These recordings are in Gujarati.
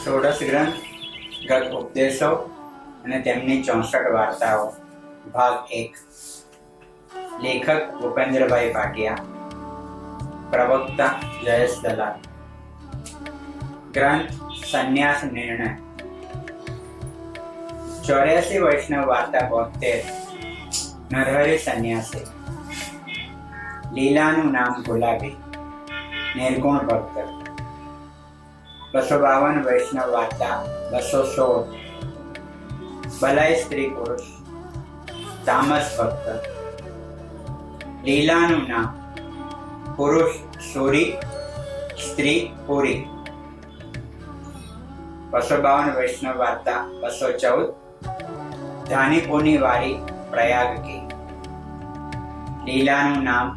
ષોડશ ગ્રંથ ગત ઉપદેશો અને તેમની 64 વાર્તાઓ ભાગ 1। લેખક ભૂપેન્દ્રભાઈ ભાટિયા, પ્રવક્તા જયેશ દલાલ। ગ્રંથ સંન્યાસ નિર્ણય। 84 વૈષ્ણવ વાર્તા 72। નરહરિ સંન્યાસી। લીલાનું નામ ગુલાબી, નિર્ગુણ ભક્ત। 252 વૈષ્ણવ વાર્તા 216। ભલાઈ સ્ત્રી પુરુષ, તામસ ભક્ત। લીલાનું નામ પુરુષ સૂરી, સ્ત્રી પુરી। 252 વૈષ્ણવ વાર્તા 214। ધાનીપુરની વારી પ્રયાગ કી। લીલાનું નામ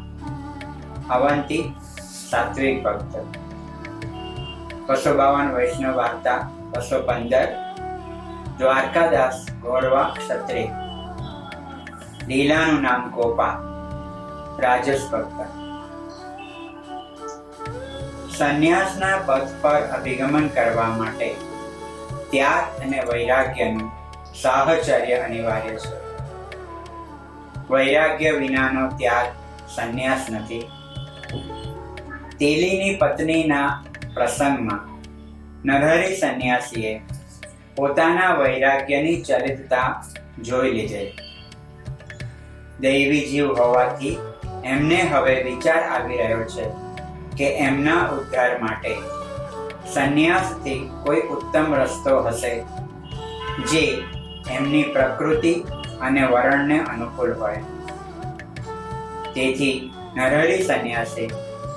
અવંતી, સાત્વિક ભક્ત। 252 વૈષ્ણવ વાર્તા 215। દ્વારકાદાસ ગોરવા ક્ષત્રિય। લીલાનું નામ ગોપા, રાજસ ભક્ત। સંન્યાસના પથ પર અભિગમન કરવા માટે ત્યાગ અને વૈરાગ્યનું સાહચર્ય અનિવાર્ય છે। વૈરાગ્ય વિનાનો ત્યાગ સંન્યાસ નથી। તેલીની પત્નીના પ્રસંગમાં નરહરિ સંન્યાસીએ પોતાના વૈરાગ્યની ચલિતતા જોઈ લીધેલ। દૈવી જીવ હોવાથી એમને હવે વિચાર આવી રહ્યો છે કે એમના ઉદ્ધાર માટે સંન્યાસથી કોઈ ઉત્તમ રસ્તો હશે જે એમની પ્રકૃતિ અને વરણને અનુકૂળ હોય। તેથી નરહરિ સંન્યાસી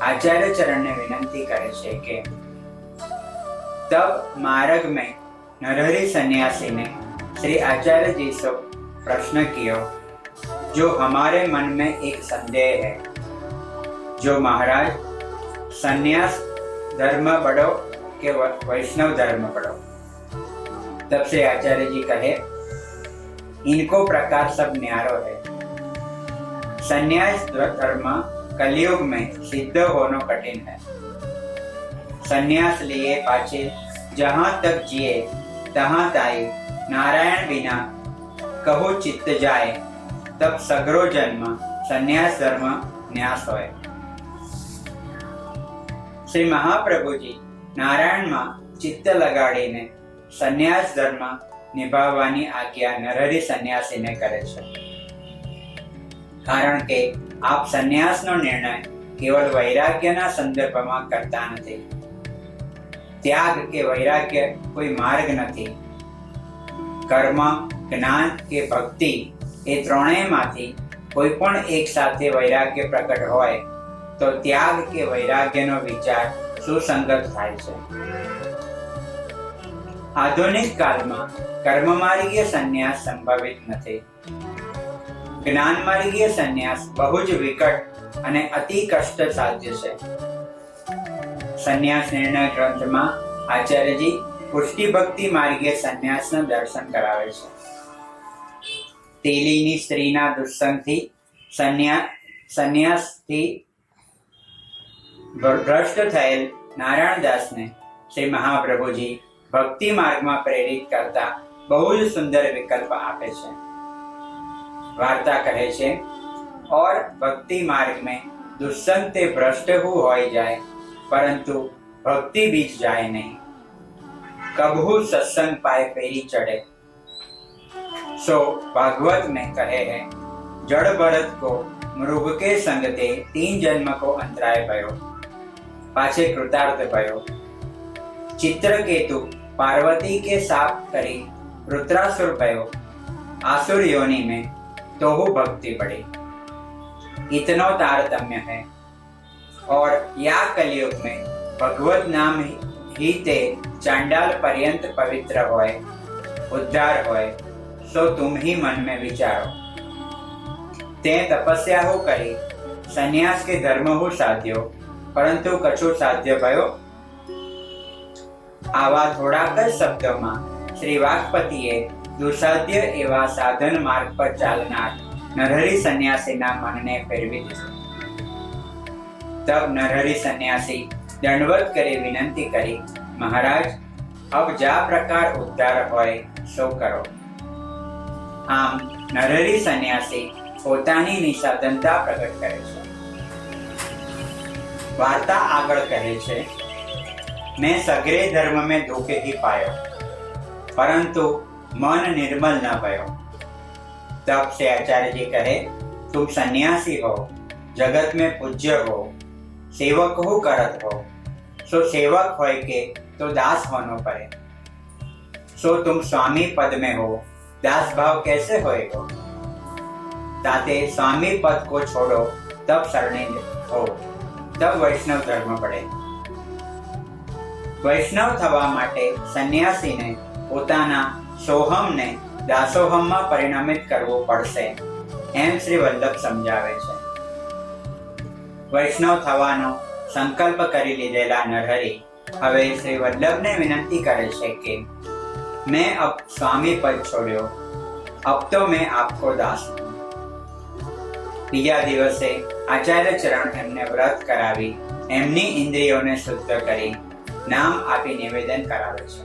आचार्य चरण ने विनंती करे छे कि तब मार्ग में नरहरि सन्यासी ने श्री आचार्य जी से प्रश्न किया, जो हमारे मन में एक संदेह है, जो महाराज सन्यास धर्म बढ़ो के वैष्णव धर्म बढ़ो। तब से आचार्य जी कहे, इनको प्रकार सब न्यारो है। सन्यास धर्म कलयुग में सिद्ध होना कठिन है। संन्यास लिए पाछे जहां तक जिए तहां ताई नारायण बिना कहो चित्त जाए, तब सगरो जन्म संन्यास धर्म न्यास होय। श्री महाप्रभु जी नारायण में चित्त लगाड़ीने संन्यास धर्म निभाववानी आज्ञा नरहरि संन्यासी ने करे छे। कारण के आप संन्यासनो निर्णय केवल वैराग्यना संदर्भમાં કરતા નથી। त्याग के वैराग्य कोई मार्ग નથી। कर्म, ज्ञान के भक्ति એ ત્રણેયમાંથી કોઈ પણ એક સાથે વૈરાગ્ય પ્રકટ હોય તો ત્યાગ કે વૈરાગ્યનો વિચાર સુસંગત થાય છે। આધુનિક કાળમાં કર્મમાર્ગીય સંન્યાસ સંભવિત નથી। જ્ઞાન માર્ગીય સંન્યાસ બહુ જ વિકટ અને અતિ કષ્ટ સાધ્ય છે। સંન્યાસ નિર્ણય ગ્રંથમાં આચાર્યજી પુષ્ટિ ભક્તિ માર્ગીય સંન્યાસનું દર્શન કરાવે છે। તેલીની સ્ત્રીના દુસ્સંગથી સંન્યાસથી ભ્રષ્ટ થયેલ નારાયણદાસને શ્રી મહાપ્રભુજી ભક્તિ માર્ગમાં પ્રેરિત કરતા બહુ જ સુંદર વિકલ્પ આપે છે। वार्ता कहे छे, और भक्ति मार्ग में दुस्संग ते भ्रष्ट हो जाए, परंतु भक्ति बीच जाए नहीं। कबहू सत्संग पाए पेरी चढ़े। सो भागवत में कहे है, जड़ भरत को मृग के संग ते 3 जन्म को अंतराय भयो, पाछे कृतार्थ भयो। चित्रकेतु पार्वती के साप करी रुद्रासुर भयो, आसुर योनि में तो हो भक्ति बढ़ी। इतनो तारतम्य है। और या कलयुग में भगवत नाम ही ते चांडाल पर्यंत पवित्र होए, उद्धार होए, सो तुम ही मन में विचारो। ते तपस्या हो करी, संन्यास के धर्म हो साध्यो, परंतु कछु साध्य भयो। आवा थोड़ाक शब्दों में श्री वाक्पतिए दुसाध्य एवा साधन मार्ग पर चालनार नरहरि सन्यासीना मनने फेरवी दीधुं। तब नरहरि सन्यासी दंडवत करे विनंती करी, महाराज अब जा प्रकार उद्धार होय सो करो। आम नरहरि सन्यासी પોતાની નિસ્વાર્થતા પ્રગટ કરે છે। વાર્તા આગળ કહે છે, मैं सगरे धर्म में दुख ही पायो, परंतु मन निर्मल न भयो। तब से आचार्य जी कहे, तुम सन्यासी हो, जगत में पूज्य हो, सेवक हो करत हो, सो सेवक होय के तो दास होनो पड़े। सो तुम स्वामी पद में हो, दास भाव कैसे होएगो? ताते स्वामी पद को छोड़ो, तब शरणे हो, तब वैष्णव धर्म पड़े। વૈષ્ણવ થવા માટે સંન્યાસીને પોતાના સોહમને દાસોહમમાં પરિણમિત કરવું પડશે, એમ શ્રી વલ્લભ સમજાવે છે। વૈષ્ણવ થવાનો સંકલ્પ કરી લીધેલા નરહરિ હવે શ્રી વલ્લભને વિનંતી કરે છે કે મેં અબ સ્વામી પદ છોડ્યો, અબ તો મેં આપકો દાસ હું। બીજા દિવસે આચાર્ય ચરણ એમને વ્રત કરાવી એમની ઇન્દ્રિયોને શુદ્ધ કરી નામ આપી નિવેદન કરાવે છે।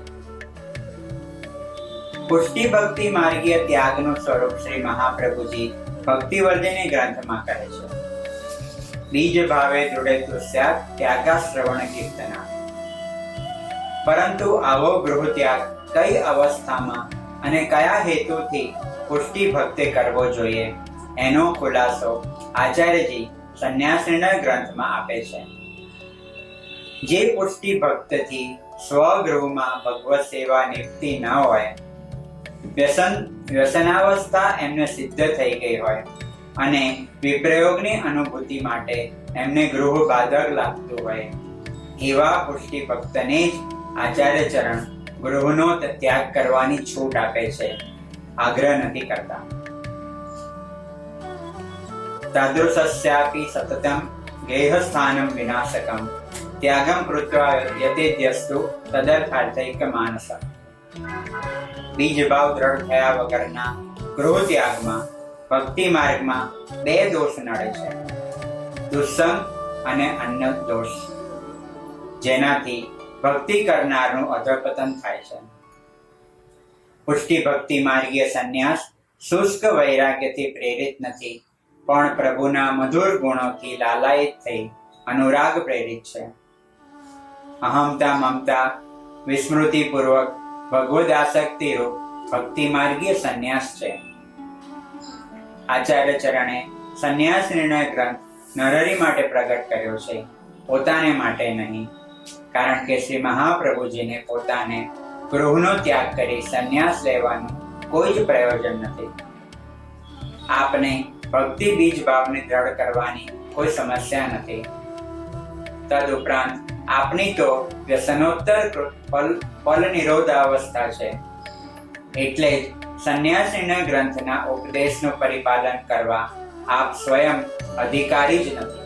પુષ્ટિ ભક્તિ માર્ગીય ત્યાગનું સ્વરૂપ શ્રી મહાપ્રભુજી ભક્તિવર્ધિની ગ્રંથમાં કહે છે, બીજ ભાવે દૃઢે તુસ્યાત ત્યાગા શ્રવણ કીર્તના। પરંતુ આવો ગૃહ ત્યાગ કઈ અવસ્થામાં અને કયા હેતુથી પુષ્ટિ ભક્તિ કરવો જોઈએ એનો ખુલાસો આચાર્યજી સંન્યાસના ગ્રંથમાં આપે છે। જે પુષ્ટિ ભક્તથી સ્વગૃહમાં ભગવત સેવા નિપતી ન હોય, વ્યસનાવસ્થા એમને સિદ્ધ થઈ ગઈ હોય અને વિપ્રયોગની અનુભૂતિ માટે એમને ગૃહ બાધક લાગતું હોય, એવા પુષ્ટિ ભક્તને જ આચાર્ય ચરણ ગૃહનો ત્યાગ કરવાની છૂટ આપે છે, આગ્રહ નથી કરતા। તાદૃશસ્યાપી સતતમ ગેહસ્થાનમ વિનાશકમ ત્યાગમ કૃત્વા યતેદ્યસ્તુ તદર્થાર્થૈક માનસ। બીજ ભાવ દ્રઢ થયા વગરના ગૃહ ત્યાગમાં ભક્તિ માર્ગમાં બે દોષ નડે છે, દુસ્સંગ અને અન્ય દોષ, જેનાથી ભક્તિ કરનારનું અધપતન થાય છે। પુષ્ટિ ભક્તિ માર્ગીય સંન્યાસ શુષ્ક વૈરાગ્યથી પ્રેરિત નથી, પણ પ્રભુના મધુર ગુણોથી લાલાયિત થઈ અનુરાગ પ્રેરિત છે। અહમતા મમતા વિસ્મૃતિપૂર્વક ભગવદાસક્તિ રૂપ ભક્તિ માર્ગીય સંન્યાસ છે। આચાર્ય ચરણે સંન્યાસ નિર્ણય ગ્રંથ નરહરિ માટે પ્રગટ કર્યો છે, પોતાને માટે નહીં, કારણ કે શ્રી મહાપ્રભુજીને પોતાને ગૃહનો ત્યાગ કરી સંન્યાસ લેવાનું કોઈ જ પ્રયોજન નથી। આપને ભક્તિ બીજ ભાવને દ્રઢ કરવાની કોઈ સમસ્યા નથી। તદુપરાંત આપની તો વ્યસનોત્તર ફલ નિરોધ અવસ્થા છે, એટલે જ સંન્યાસીના ગ્રંથના ઉપદેશનું પરિપાલન કરવા આપ સ્વયં અધિકારી જ નથી।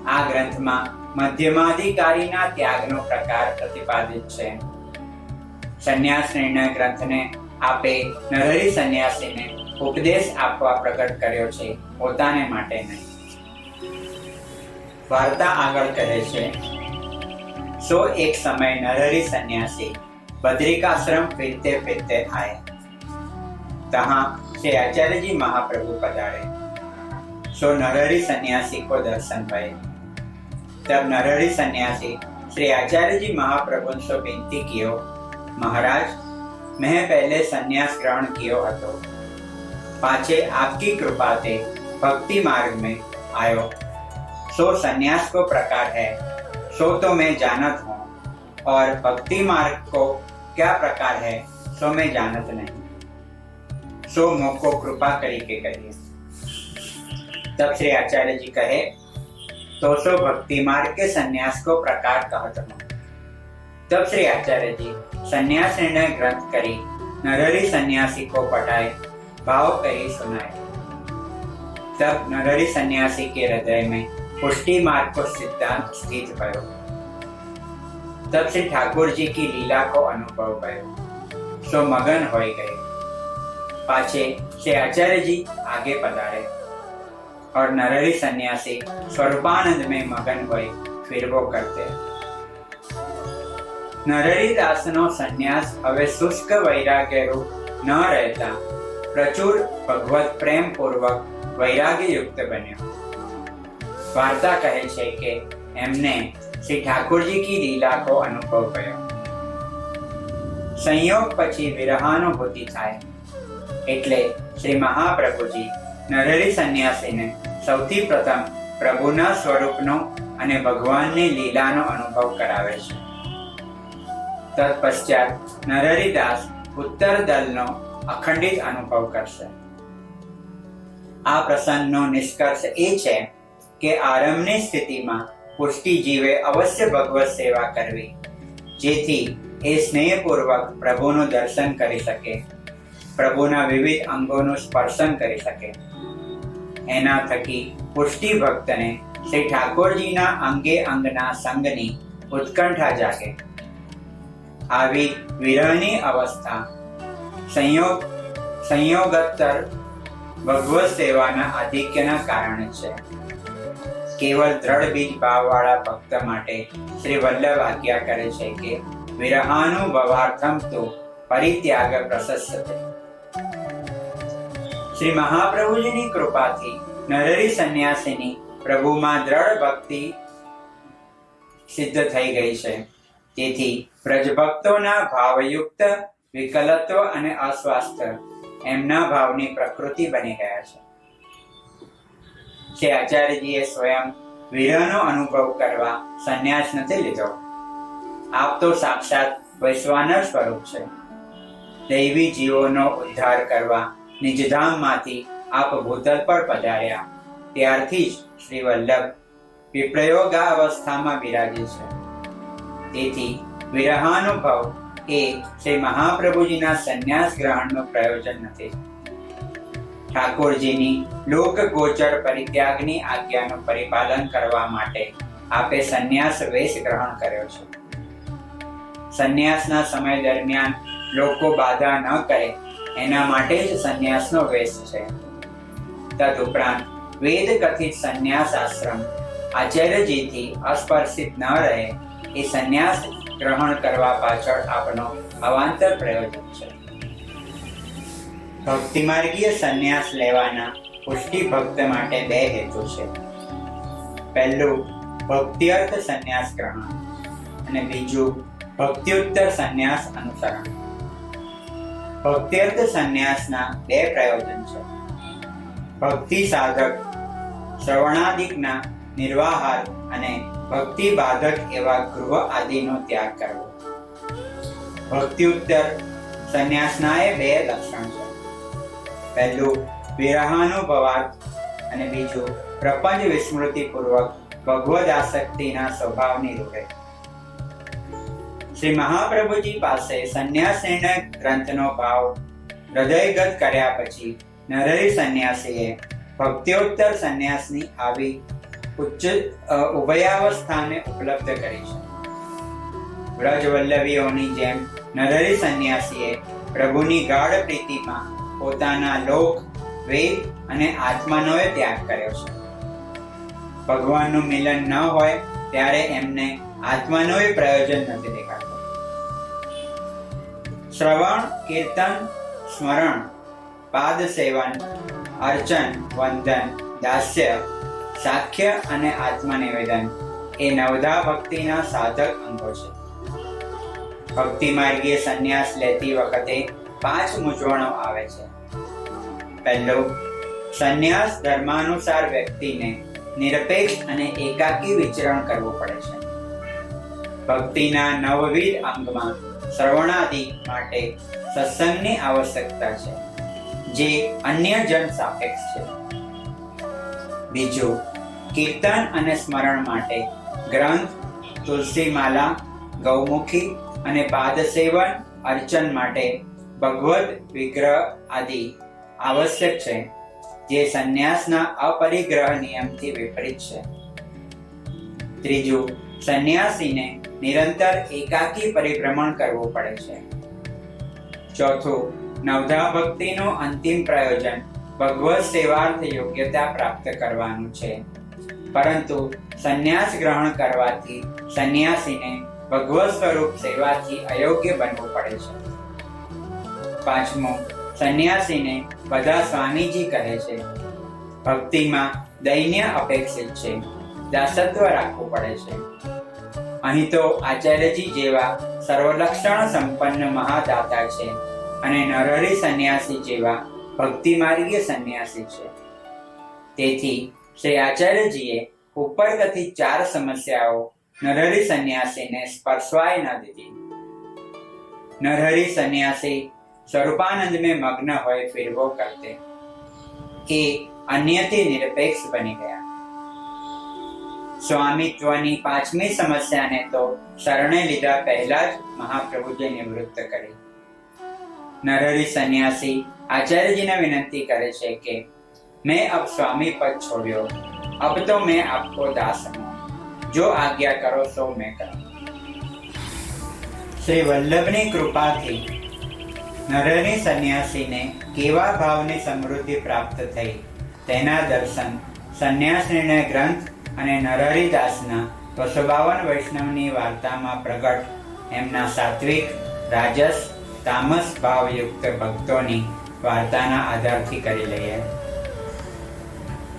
આ ગ્રંથમાં મધ્યમાધિકારીના ત્યાગનો પ્રકાર પ્રતિપાદિત છે। સંન્યાસ નિર્ણય ગ્રંથને આપે નરહરિ સંન્યાસીને ઉપદેશ આપવા પ્રગટ કર્યો છે, પોતાને માટે નહીં। વાર્તા આગળ કહે છે, सो एक समय नरहरि सन्यासी बद्रिकाश्रम फिरते फिरते आए। तहाँ श्री आचार्य जी महाप्रभु पधारे। सो नरहरि सन्यासी को दर्शन भये। तब नरहरि सन्यासी श्री आचार्य जी महाप्रभु से विनती कियो, महाराज मैं पहले सन्यास ग्रहण कियो हतो, पाछे आपकी कृपा से भक्ति मार्ग में आयो। सो सन्यास को प्रकार है सो तो मैं जानत हूँ, और भक्ति मार्ग को क्या प्रकार है सो मैं जानत नहीं। सो मोको कृपा करी के कहिए। तब श्री आचार्य जी कहे, तो सो भक्ति मार्ग के संन्यास को प्रकार कहत हूँ। तब श्री आचार्य जी संन्यास निर्णय ग्रंथ करी नरहरि सन्यासी को पढ़ाए, भाव कही सुनाए। तब नरहरि सन्यासी के हृदय में पुष्टि मार्ग को सिद्धांत स्थित भयो। तब श्री ठाकुर जी की लीला को अनुभव भयो, सो मगन हो गए। पाछे श्री आचार्य जी आगे पधारे और नरहरि सन्यासी स्वरूपानंद में मगन हुए फिर वो करते। નરહરિદાસનો સંન્યાસ હવે શુષ્ક વૈરાગ્યરૂપ ન રહેતા પ્રચુર ભગવત પ્રેમ પૂર્વક વૈરાગ્યયુક્ત બન્યો. વાર્તા કહે છે કે એમને શ્રી ઠાकुरજી કી લીલા કો અનુભવ કર્યો. સંયોગ પછી વિરહાનુભૂતિ થાય એટલે શ્રી મહાપ્રભુજી નરહરિ સંન્યાસીને સૌથી પ્રથમ પ્રભુના સ્વરૂપનો અને ભગવાનની લીલાનો અનુભવ કરાવે છે. તત્પશ્ચાત નરહરિદાસ ઉત્તર દલનો અખંડિત અનુભવ કરશે. આ પ્રસંગનો નિષ્કર્ષ એ છે કે આરંભની સ્થિતિમાં પુષ્ટિ જીવે અવશ્ય ભગવત સેવા કરવી, જેથી એ સ્નેહપૂર્વક પ્રભુનું દર્શન કરી શકે, પ્રભુના વિવિધ અંગોનું સ્પર્શન કરી શકે. એના થકી પુષ્ટિ ભક્તને શ્રી ઠાકોરજીના અંગે અંગના સંગની ઉત્કંઠા જાગે. આવી વિરહની અવસ્થા સંયોગોત્તર ભગવત સેવાના આધિક્યના કારણે છે. કેવળ દ્રઢ બીજ ભાવવાળા ભક્ત માટે શ્રી વલ્લભ આજ્ઞા કરે છે કે વિરહાનુભવાર્થમ તો પરિત્યાગ પ્રશસ્યતે. શ્રી મહાપ્રભુજીની કૃપાથી નરહરિ સંન્યાસીની પ્રભુમાં દ્રઢ ભક્તિ સિદ્ધ થઈ ગઈ છે. તેથી વ્રજભક્તોના ભાવયુક્ત વિકલત્વ અને અસ્વાસ્થ્ય એમના ભાવની પ્રકૃતિ બની ગયા છે. શ્રી આચાર્યજીએ સ્વયં વિરહનો અનુભવ કરવા સંન્યાસ નથી લીધો. આપ તો સાક્ષાત વૈશ્વાનર સ્વરૂપ છે. દૈવી જીવોનો ઉદ્ધાર કરવા નિજધામમાંથી આપ ભૂતલ પર પધાર્યા ત્યારથી જ શ્રી વલ્લભ વિપ્રયોગાવસ્થામાં બિરાજે છે. તેથી વિરહાનુભવ એ શ્રી મહાપ્રભુજીના સંન્યાસ ગ્રહણનું પ્રયોજન નથી. ઠાકોરજીની લોક ગોચર પરિત્યાગની આજ્ઞાનું પરિપાલન કરવા માટે આપે સંન્યાસ વેશ ગ્રહણ કર્યો છે. સંન્યાસના સમય દરમિયાન લોકો બાધા ન કરે એના માટે જ સંન્યાસનો વેશ છે. તદુપરાંત વેદ કથિત સંન્યાસ આશ્રમ આચાર્યજીથી અસ્પર્શિત ન રહે એ સંન્યાસ ગ્રહણ કરવા પાછળ આપનો અવાંતર પ્રયોજન છે. ભક્તિમાર્ગીય સંન્યાસ લેવાના પુષ્ટિ ભક્ત માટે બે હેતુ છે. પહેલું ભક્ત્યર્થ સંન્યાસ ગ્રહણ અને બીજું ભક્ત્યુત્તર સંન્યાસ અનુસરણ. ભક્ત્યર્થ સંન્યાસના બે પ્રયોજન છે. ભક્તિ સાધક શ્રવણાદિકના નિર્વાહાર અને ભક્તિ બાધક એવા ગૃહ આદિનો ત્યાગ કરવો. ભક્ત્યુત્તર સંન્યાસના એ બે લક્ષણ છે. પહેલું વિરહાનુભવાર્થ અને બીજું પ્રપંચ વિસ્મૃતિ પૂર્વક ભગવદ આસક્તિના સ્વભાવની રૂપે. શ્રી મહાપ્રભુજી પાસે સંન્યાસ નિર્ણય ગ્રંથનો ભાવ હૃદયગત કર્યા પછી નરહરિ સંન્યાસીએ ભક્ત્યોત્તર સંન્યાસની આવી ઉચ્ચ ઉભયાવસ્થાને ઉપલબ્ધ કરી છે. વ્રજવલ્લભીઓની જેમ નરહરિ સંન્યાસીએ પ્રભુની ગાઢ પ્રીતિમાં પોતાના લોક, વેદ અને આત્માનો ત્યાગ કર્યો છે. ભગવાનનું મિલન ન હોય ત્યારે એમને આત્માનો પ્રયોજન નથી દેખાતો. શ્રવણ, કીર્તન, સ્મરણ, પાદ સેવન, અર્ચન, વંદન, દાસ્ય, સાખ્ય અને આત્મનિવેદન એ નવધા ભક્તિના સાધક અંગો છે. ભક્તિ માર્ગીય સંન્યાસ લેતી વખતે 5 મૂંઝવણો આવે છે. પહેલું, સંન્યાસ ધર્માનુસાર વ્યક્તિને નિરપેક્ષ અને એકાકી વિચરણ કરવું પડે છે. ભક્તિના નવવિધ અંગમાં શ્રવણાદિ માટે સત્સંગની આવશ્યકતા છે, જે અન્ય જન સાપેક્ષ છે. બીજું, કીર્તન અને સ્મરણ માટે ગ્રંથ, તુલસી માલા, ગૌમુખી અને પાદ સેવન, અર્ચન માટે ભગવદ વિગ્રહ આદિ આવશ્યક છે, જે સંન્યાસના અપરિગ્રહ નિયમથી વિપરીત છે. ત્રીજું, સંન્યાસીને નિરંતર એકાકી પરિભ્રમણ કરવું પડે છે. ચોથું, નવધા ભક્તિનું અંતિમ પ્રયોજન ભગવત સેવાર્થ યોગ્યતા પ્રાપ્ત કરવાનું છે, પરંતુ સંન્યાસ ગ્રહણ કરવાથી સંન્યાસીને ભગવત સ્વરૂપ સેવાથી અયોગ્ય બનવું પડે છે. પાંચમું, સંન્યાસીને બધા સ્વામીજી કહે છે. ભક્તિમાં દૈન્ય અપેક્ષિત છે, દાસત્વ રાખવું પડે છે. અહીં તો આચાર્યજી જેવા સર્વલક્ષણ સંપન્ન મહાદાતા છે અને નરહરી સંન્યાસી જેવા ભક્તિ માર્ગીય સંન્યાસી છે. તેથી શ્રી આચાર્યજીએ ઉપર કથિત 4 સમસ્યાઓ નરહરી સંન્યાસીને સ્પર્શવાય ન દીધી. નરહરી સંન્યાસી સ્વરૂપાનંદ में मग्न હોય फिर वो करते, એ અન્યથી નિરપેક્ષ બની ગયા. સ્વામિત્વની 5મી સમસ્યાને તો શરણે લીધા પહેલા જ મહાપ્રભુજીએ નિવૃત્ત કરી. નરહરી સંન્યાસી આચાર્યજીને વિનંતી કરે છે કે मैं अब स्वामी पद छोड़ियो, अब तो मैं आपको दास हूं, जो आज्ञा करो सो मैं करूं. श्री वल्लभની કૃપાથી નરહરી સંન્યાસીને કેવા ભાવની સમૃદ્ધિ પ્રાપ્ત થઈ તેના દર્શન સંન્યાસ નિર્ણય ગ્રંથ અને નરહરી દાસના 252 વૈષ્ણવની વાર્તામાં પ્રગટ એમના સાત્વિક, રાજસ, તામસ ભાવયુક્ત ભક્તોની વાર્તાના આધારથી કરી લઈએ.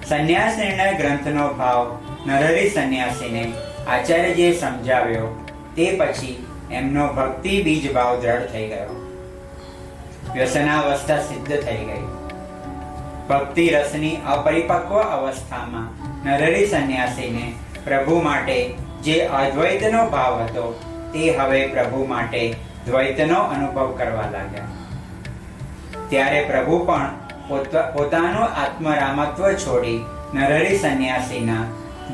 સંન્યાસ નિર્ણય ગ્રંથનો ભાવ નરહરી સંન્યાસીને આચાર્યજીએ સમજાવ્યો તે પછી એમનો ભક્તિ બીજ ભાવ દ્રઢ થઈ ગયો. વ્યસનાવસ્થા સિદ્ધ થઈ ગઈ. ભક્તિ રસની અપરિપક્વ અવસ્થામાં નરહરી સંન્યાસીને પ્રભુ માટે જે અદ્વૈતનો ભાવ હતો તે હવે પ્રભુ માટે દ્વૈતનો અનુભવ કરવા લાગ્યા. ત્યારે પ્રભુ પણ પોતાનું આત્મરામત્વ છોડી નરહરી સંન્યાસીના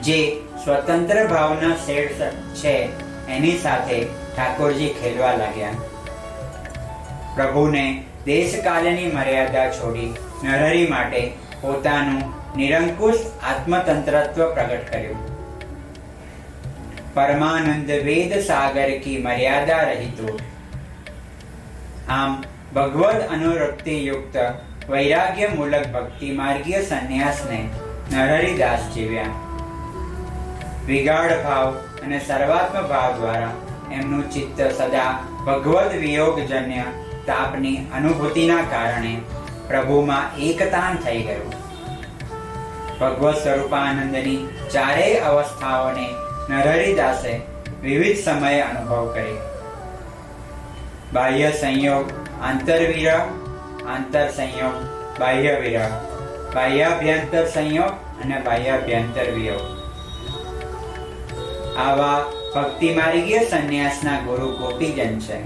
જે સ્વતંત્ર ભાવના શેડ છે એની સાથે ઠાકોરજી ખેલવા લાગ્યા. પ્રભુને દેશકાલની મર્યાદા છોડી નરહરી માટે પોતાનું નિરંકુશ આત્મતંત્રત્વ પ્રગટ કર્યું. પરમાનંદ વેદ સાગર કી મર્યાદા રહિતો. આમ ભગવદ અનુરક્તિ યુક્ત વૈરાગ્ય મૂલક ભક્તિ માર્ગીય સંન્યાસને નરહરી દાસ જીવ્યા. વિગાઢ ભાવ અને સર્વાત્મ ભાવ દ્વારા એમનું ચિત્ત સદા ભગવદ વિયોગજન્ય તાપની અનુભૂતિના કારણે પ્રભુમાં એકતાન થઈ ગયું. ભગવત સ્વરૂપાનંદની 4 અવસ્થાઓને નરહરી દાસે વિવિધ સમયે અનુભવ કરી. બાહ્ય સંયોગ આંતરવિરહ, આંતર સંયોગ બાહ્ય વિરહ, બાહ્યાભ્યંતર સંયોગ અને બાહ્યાભ્યંતર વિયોગ. આવા ભક્તિ માર્ગીય સંન્યાસના ગુરુ ગોપીજન છે.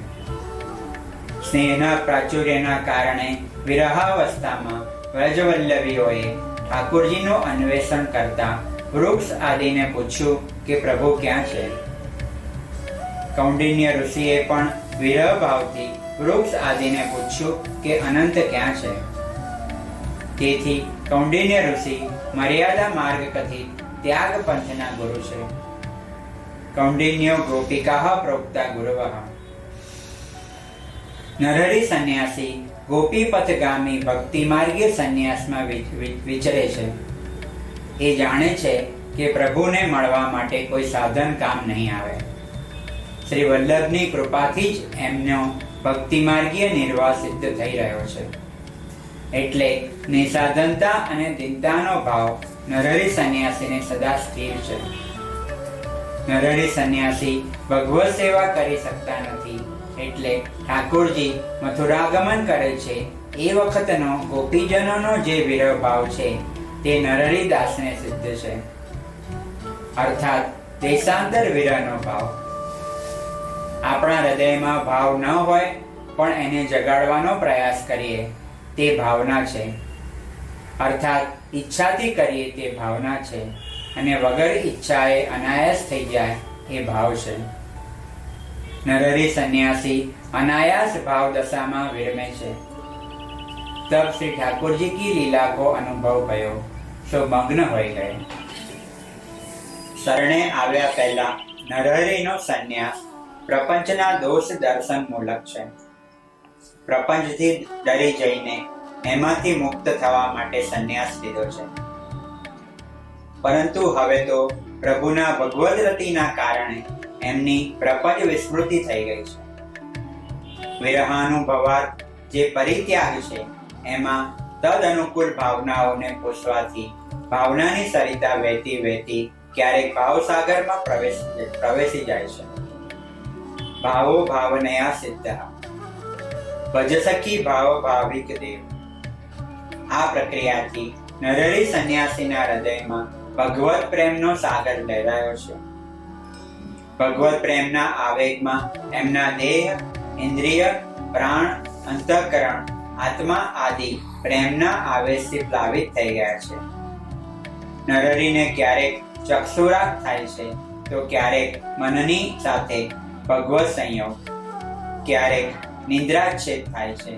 સ્નેહના પ્રાચુર્યના કારણે વિરહાવસ્થામાં વ્રજવલ્લભીઓએ ઠાકોરજીનું અન્વેષણ કરતા વૃક્ષ આદિને પૂછ્યું કે પ્રભુ ક્યાં છે. કૌંડિન્ય ઋષિએ પણ વિરહ ભાવથી વૃક્ષ આદિને પૂછ્યું કે અનંત ક્યાં છે. તેથી કૌંડિન્ય ઋષિ મર્યાદા માર્ગ કથિત ત્યાગ પંથના ગુરુ છે. કૌંડિન્યો ગોપિકા પ્રોક્તા ગુરવઃ. નરહરી સંન્યાસી ગોપીપથગામી ભક્તિ માર્ગીય સંન્યાસમાં વિચરે છે. એ જાણે છે કે પ્રભુને મળવા માટે કોઈ સાધન કામ નહીં આવે. શ્રી વલ્લભની કૃપાથી જ એમનો ભક્તિ માર્ગીય નિર્વાહ સિદ્ધ થઈ રહ્યો છે. એટલે નિસાધનતા અને દીનતાનો ભાવ નરહરી સંન્યાસીને સદા સ્થિર છે. નરહરી સંન્યાસી ભગવત સેવા કરી શકતા નથી, એટલે ઠાકોરજી મથુરાગમન કરે છે એ વખતનો ગોપીજનોનો જે વિરહ ભાવ છે તે નરહરી દાસને સિદ્ધ છે. અર્થાત દેશાંતર વિરહનો ભાવ. આપણા હૃદયમાં ભાવ ન હોય પણ એને જગાડવાનો પ્રયાસ કરીએ તે ભાવના છે. અર્થાત ઈચ્છાથી કરીએ તે ભાવના છે અને વગર ઈચ્છાએ અનાયાસ થઈ જાય એ ભાવ છે. નરહરી સંન્યાસી અનાયાસ ભાવ દશામાં વિરમે છે. તબ શ્રી ઠાकुरजी की लीला को अनुभव भयो, सो मग्न होई गए. શરણે આવ્યા પહેલા નરહરીનો સંન્યાસ પ્રપંચના દોષ દર્શન મૂલક છે. પ્રપંચથી ડરી જઈને એમાંથી મુક્ત થવા માટે સંન્યાસ લીધો છે. પરંતુ હવે તો પ્રભુના ભગવદ રતિના કારણે એમની પ્રપંચ વિસ્મૃતિ થઈ ગઈ છે. વિરહાનુભવાત જે પરિત્યાગ છે એમાં તદ અનુકૂળ ભાવનાઓને પોષવાથી ભાવનાની સરિતા વહેતી વહેતી ક્યારેક ભાવસાગરમાં પ્રવેશી જાય છે. ભાવો ભાવનયા સિદ્ધ ભજ સખી ભાવ ભાવિક દેવ. આ પ્રક્રિયાથી નરહરી સંન્યાસીના હૃદયમાં ભગવત પ્રેમનો સાગર લહેરાયો છે. ભગવત પ્રેમના આવેગમાં એમના દેહ, ઇન્દ્રિય, પ્રાણ, અંતઃકરણ, આત્મા આદિ પ્રેમના આવેશથી પ્લાવિત થઈ ગયા છે. નરહરીને ક્યારેક ચક્ષુરાગ થાય છે તો ક્યારેક મનની સાથે ભગવત સંયોગ, ક્યારેક નિદ્રાચ્છેદ થાય છે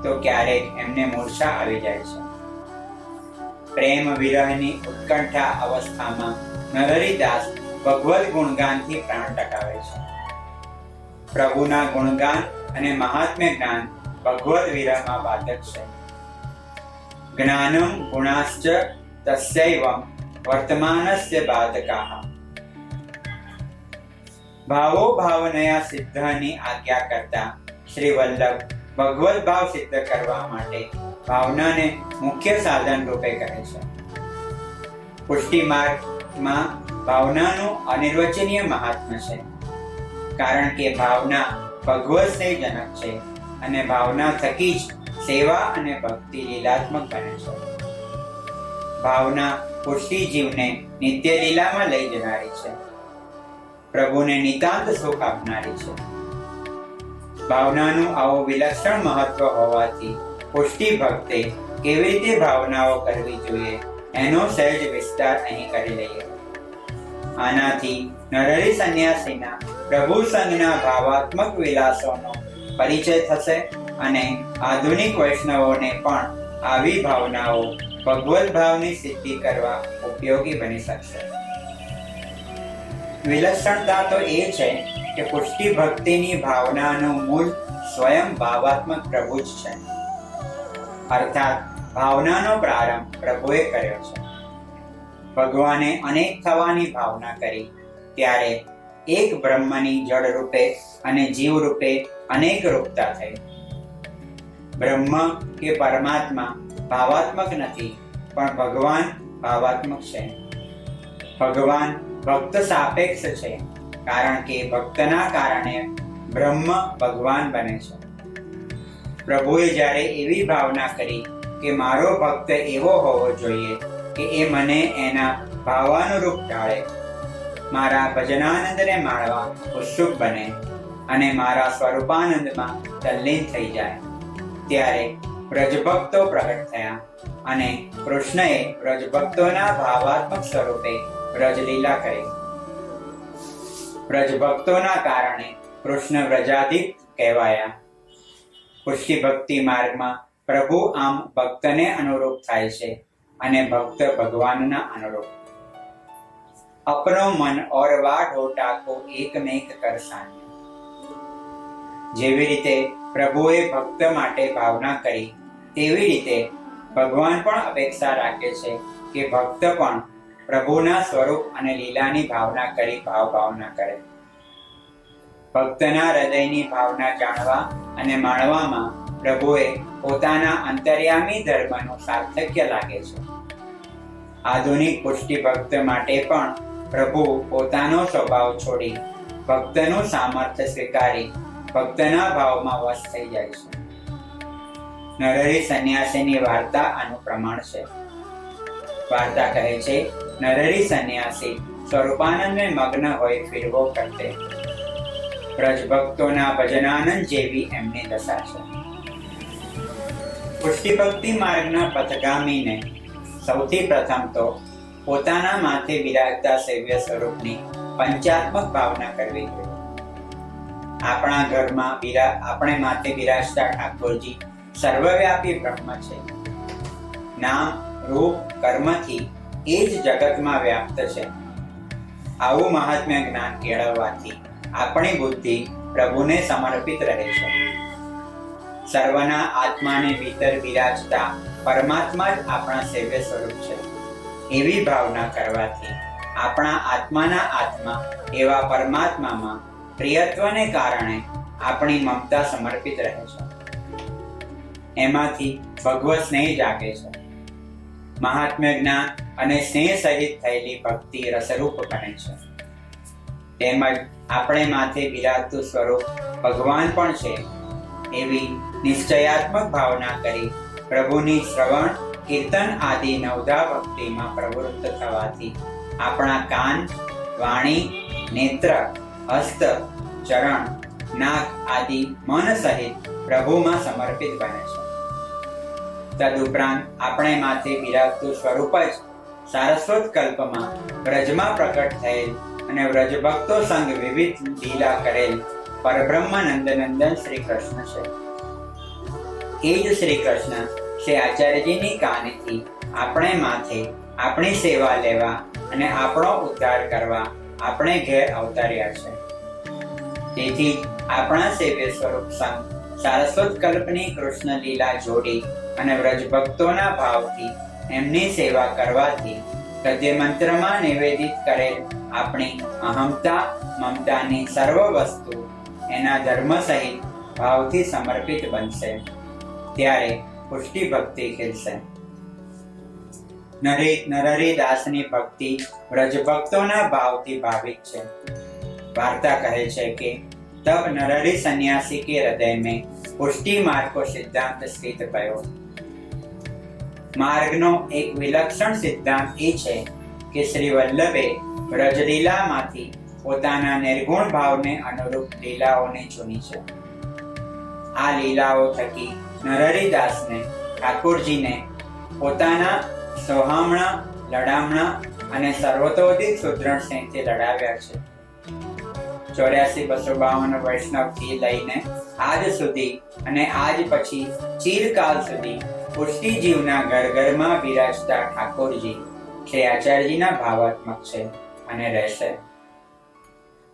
તો ક્યારેક એમને મૂર્છા આવી જાય છે. પ્રેમ વિરહની ઉત્કંઠા અવસ્થામાં નરહરિદાસ ભગવત ગુણગાનથી પ્રાણ ટકાવે છે. પ્રભુના ગુણગાન અને મહાત્મ્ય જ્ઞાન ભગવત વિરહમાં બાધક છે. જ્ઞાનમ ગુણાશ્ચ તસ્યૈવં વર્તમાનસ્ય બાધકાઃ. ભાવો ભાવનયા સિદ્ધની આજ્ઞા કરતા શ્રી વલ્લભ ભગવત ભાવ સિદ્ધ કરવા માટે ભાવનાને મુખ્ય સાધન રૂપે કહે છે. પુષ્ટિ માર્ગમાં ભાવનાનું અનિર્વચનીય મહાત્મ્ય છે, કારણ કે ભાવના ભગવત સ્નેહજનક છે અને ભાવના થકી જ સેવા અને ભક્તિ લીલાત્મક બને છે. ભાવના પુષ્ટિ જીવને નિત્ય લીલામાં લઈ જનારી છે, પ્રભુને નિતાંત સુખ આપનારી છે. ભાવનાનું આવું વિલક્ષણ મહત્વ હોવાથી પુષ્ટિ ભક્તે કેવી રીતે ભાવનાઓ કરવી જોઈએ એનો સહેજ વિસ્તાર અહીં કરી લઈએ. આનાથી નરહરી સંન્યાસીના પ્રભુ સંગના ભાવાત્મક વિલાસોનો પરિચય થશે અને આધુનિક વૈષ્ણવોને પણ આવી ભાવનાઓ ભગવત ભાવની સિદ્ધિ કરવા ઉપયોગી બની શકશે. વિલક્ષણતા તો એ છે કે પુષ્ટિ ભક્તિની ભાવનાનું મૂળ સ્વયં ભાવાત્મક પ્રભુ જ છે, અર્થાત ભાવનાનો પ્રારંભ પ્રભુએ કર્યો છે. ભગવાને અનેક થવાની ભાવના કરી ત્યારે એક બ્રહ્મની જળ રૂપે અને જીવ રૂપે અનેક રૂપતા થઈ. બ્રહ્મ કે પરમાત્મા ભાવાત્મક નથી, પણ ભગવાન ભાવાત્મક છે. ભગવાન ભક્ત સાપેક્ષ છે, કારણ કે ભક્તના કારણે બ્રહ્મ ભગવાન બને છે. પ્રભુએ જ્યારે એવી ભાવના કરી કે મારો ભક્ત એવો હોવો જોઈએ કે એ મને એના ભાવાનુરૂપ ઢાળે, મારા ભજનાનંદને માણવા ઉત્સુક બને અને મારા સ્વરૂપાનંદમાં તલ્લીન થઈ જાય, ત્યારે વ્રજભક્તો પ્રગટ થયા અને કૃષ્ણએ વ્રજભક્તોના ભાવાત્મક સ્વરૂપે વ્રજલીલા કરી. વ્રજભક્તોના કારણે કૃષ્ણ વ્રજાધિક કહેવાયા. પુષ્ટિ ભક્તિ માર્ગમાં પ્રભુ આમ ભક્તને અનુરૂપ થાય છે અને ભક્ત ભગવાનના અનુરૂપ. અપનો મન ઓર વાઢ હોટા કો એકમેક કર સાન્ય. જેવી રીતે પ્રભુએ ભક્ત માટે ભાવના કરી તેવી રીતે ભગવાન પણ અપેક્ષા રાખે છે કે ભક્ત પણ પ્રભુના સ્વરૂપ અને લીલાની ભાવના કરી ભાવના કરે. ભક્તના હૃદયની ભાવના જાણવા અને માણવામાં પ્રભુએ પોતાના અંતર્યામી ધર્મનું સાર્થક્ય લાગે છે. આધુનિક પુષ્ટિ ભક્ત માટે પણ પ્રભુ પોતાનો સ્વભાવ છોડી ભક્તનું સામર્થ્ય સ્વીકારી ભક્તના ભાવમાં વશ થઈ જાય છે. નરહરી સંન્યાસીની વાર્તા આનું પ્રમાણ છે. વાર્તા કહે છે, નરહરી સંન્યાસી સ્વરૂપાનંદને મગ્ન હોય ફિરવો કરતે. વ્રજભક્તોના ભજનાનંદ જેવી એમની દશા છે. પુષ્ટિ ભક્તિ માર્ગના પથગામીને સૌથી પ્રથમ તો પોતાના માથે બિરાજતા સેવ્ય સ્વરૂપની પંચાત્મક ભાવના કરવી જોઈએ. આપણા ઘરમાં આપણે માથે બિરાજતા ઠાકોરજી સર્વવ્યાપી બ્રહ્મ છે. નામ, રૂપ, કર્મથી એ જ જગતમાં વ્યાપ્ત છે. આવું મહાત્મ્ય જ્ઞાન કેળવવાથી આપણી બુદ્ધિ પ્રભુને સમર્પિત રહે છે. સર્વના આત્માને ભીતર બિરાજતા પરમાત્મા જ આપણા સેવ્ય સ્વરૂપ છે. એવી ભાવના કરવાથી આપણા આત્માના આત્મા એવા પરમાત્મામાં પ્રિયત્વને કારણે આપણી મમતા સમર્પિત રહે છે. એમાંથી ભગવત સ્નેહ જાગે છે. મહાત્મ્ય જ્ઞાન અને સ્નેહ સહિત થયેલી ભક્તિ રસરૂપ બને છે. તેમજ આપણે માથે બિરાજતું સ્વરૂપ ભગવાન પણ છે એવી નિશ્ચયાત્મક ભાવના કરી પ્રભુની શ્રવણ, કીર્તન આદિ નવધા ભક્તિમાં પ્રવૃત્ત થવાથી આપણા કાન, વાણી, નેત્ર, હસ્ત, ચરણ, નાક આદિ મન સહિત પ્રભુમાં સમર્પિત બને છે. તદુપરાંત આપણે માથે બિરાજતું સ્વરૂપ જ સારસ્વત કલ્પમાં વ્રજમાં પ્રકટ થયેલ અને વ્રજભક્તો સંગ વિવિધ લીલા કરેલ પરબ્રહ્મ નંદનંદન શ્રી કૃષ્ણ છે. એ જ શ્રી કૃષ્ણ શ્રી આચાર્યજીની કાનેથી આપણે માથે આપણી સેવા લેવા અને આપણો ઉદ્ધાર કરવા આપણે ઘેર અવતાર્યા છે. તેથી જ આપણા સેવ્ય સ્વરૂપ સંગ સારસ્વત કલ્પની કૃષ્ણ લીલા જોડી અને વ્રજભક્તોના ભાવથી એમની સેવા કરવાથી ગદ્ય મંત્રમાં નિવેદિત કરેલ આપણી અહમતા મમતાની સર્વ વસ્તુ એના ધર્મ સહિત ભાવથી સમર્પિત બનશે. ત્યારે પુષ્ટિ ભક્તિ ખીલશે. નરહરિદાસની ભક્તિ વ્રજભક્તોના ભાવથી ભાવિત છે. વાર્તા કહે છે કે तब नरहरि सन्यासी के हृदय में पुष्टि मार्ग को सिद्धांत स्थित भयो. मार्गनो एक विलक्षण सिद्धांत એ છે કે શ્રી વલ્લભે વ્રજલીલામાંથી પોતાના નિર્ગુણ ભાવને અનુરૂપ લીલાઓને ચૂની છે. આ લીલાઓ થકી નરહરિદાસને ઠાકોરજીને પોતાના સોહામણા, લડામણા અને સર્વતોધિક સુદૃઢ સ્નેહથી લડાવ્યા છે. 84,252 વૈષ્ણવથી લઈને આજ સુધી અને આજ પછી ચિરકાલ સુધી પુષ્ટિજીવના ઘર ઘરમાં બિરાજતા ઠાકોરજી શ્રી આચાર્યજીના ભાવાત્મક છે અને રહેશે.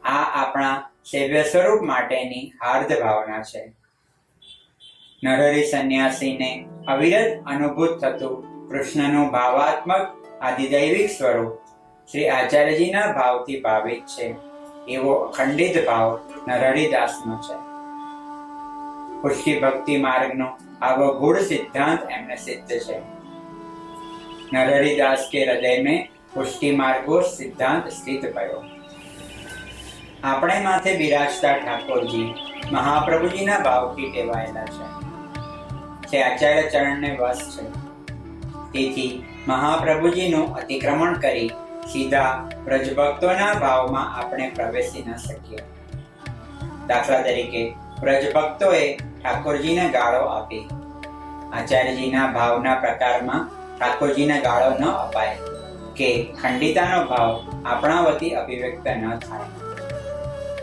આ આપણા સેવ્ય સ્વરૂપ માટેની હાર્દ ભાવના છે. નરહરિ સંન્યાસીને અવિરત અનુભૂત થતું કૃષ્ણનું ભાવાત્મક આધિદૈવિક સ્વરૂપ શ્રી આચાર્યજીના ભાવથી ભાવિત છે એવો અખંડિત ભાવ નરહરિદાસનો છે. પુષ્ટિ ભક્તિ માર્ગનો આવો ગૂઢ સિદ્ધાંત એમને સિદ્ધ છે. નરહરિદાસ કે હૃદય में પુષ્ટિ માર્ગો સિદ્ધાંત સ્થિત ભયો. આપણે માથે બિરાજતા ઠાકોરજી મહાપ્રભુજીના ભાવથી ટેવાયેલા છે. તે આચાર્ય ચરણને વશ છે. તેથી મહાપ્રભુજીનું અતિક્રમણ કરી સીધા વ્રજભક્તોના ભાવમાં આપણે પ્રવેશી ન શકીએ. દાખલા તરીકે વ્રજભક્તોએ ઠાકોરજીને ગાળો આપી. આચાર્યજીના ભાવના પ્રકારમાં ઠાકોરજીને ગાળો ન અપાય કે ખંડિતાનો ભાવ આપણા વતી અભિવ્યક્ત ન થાય.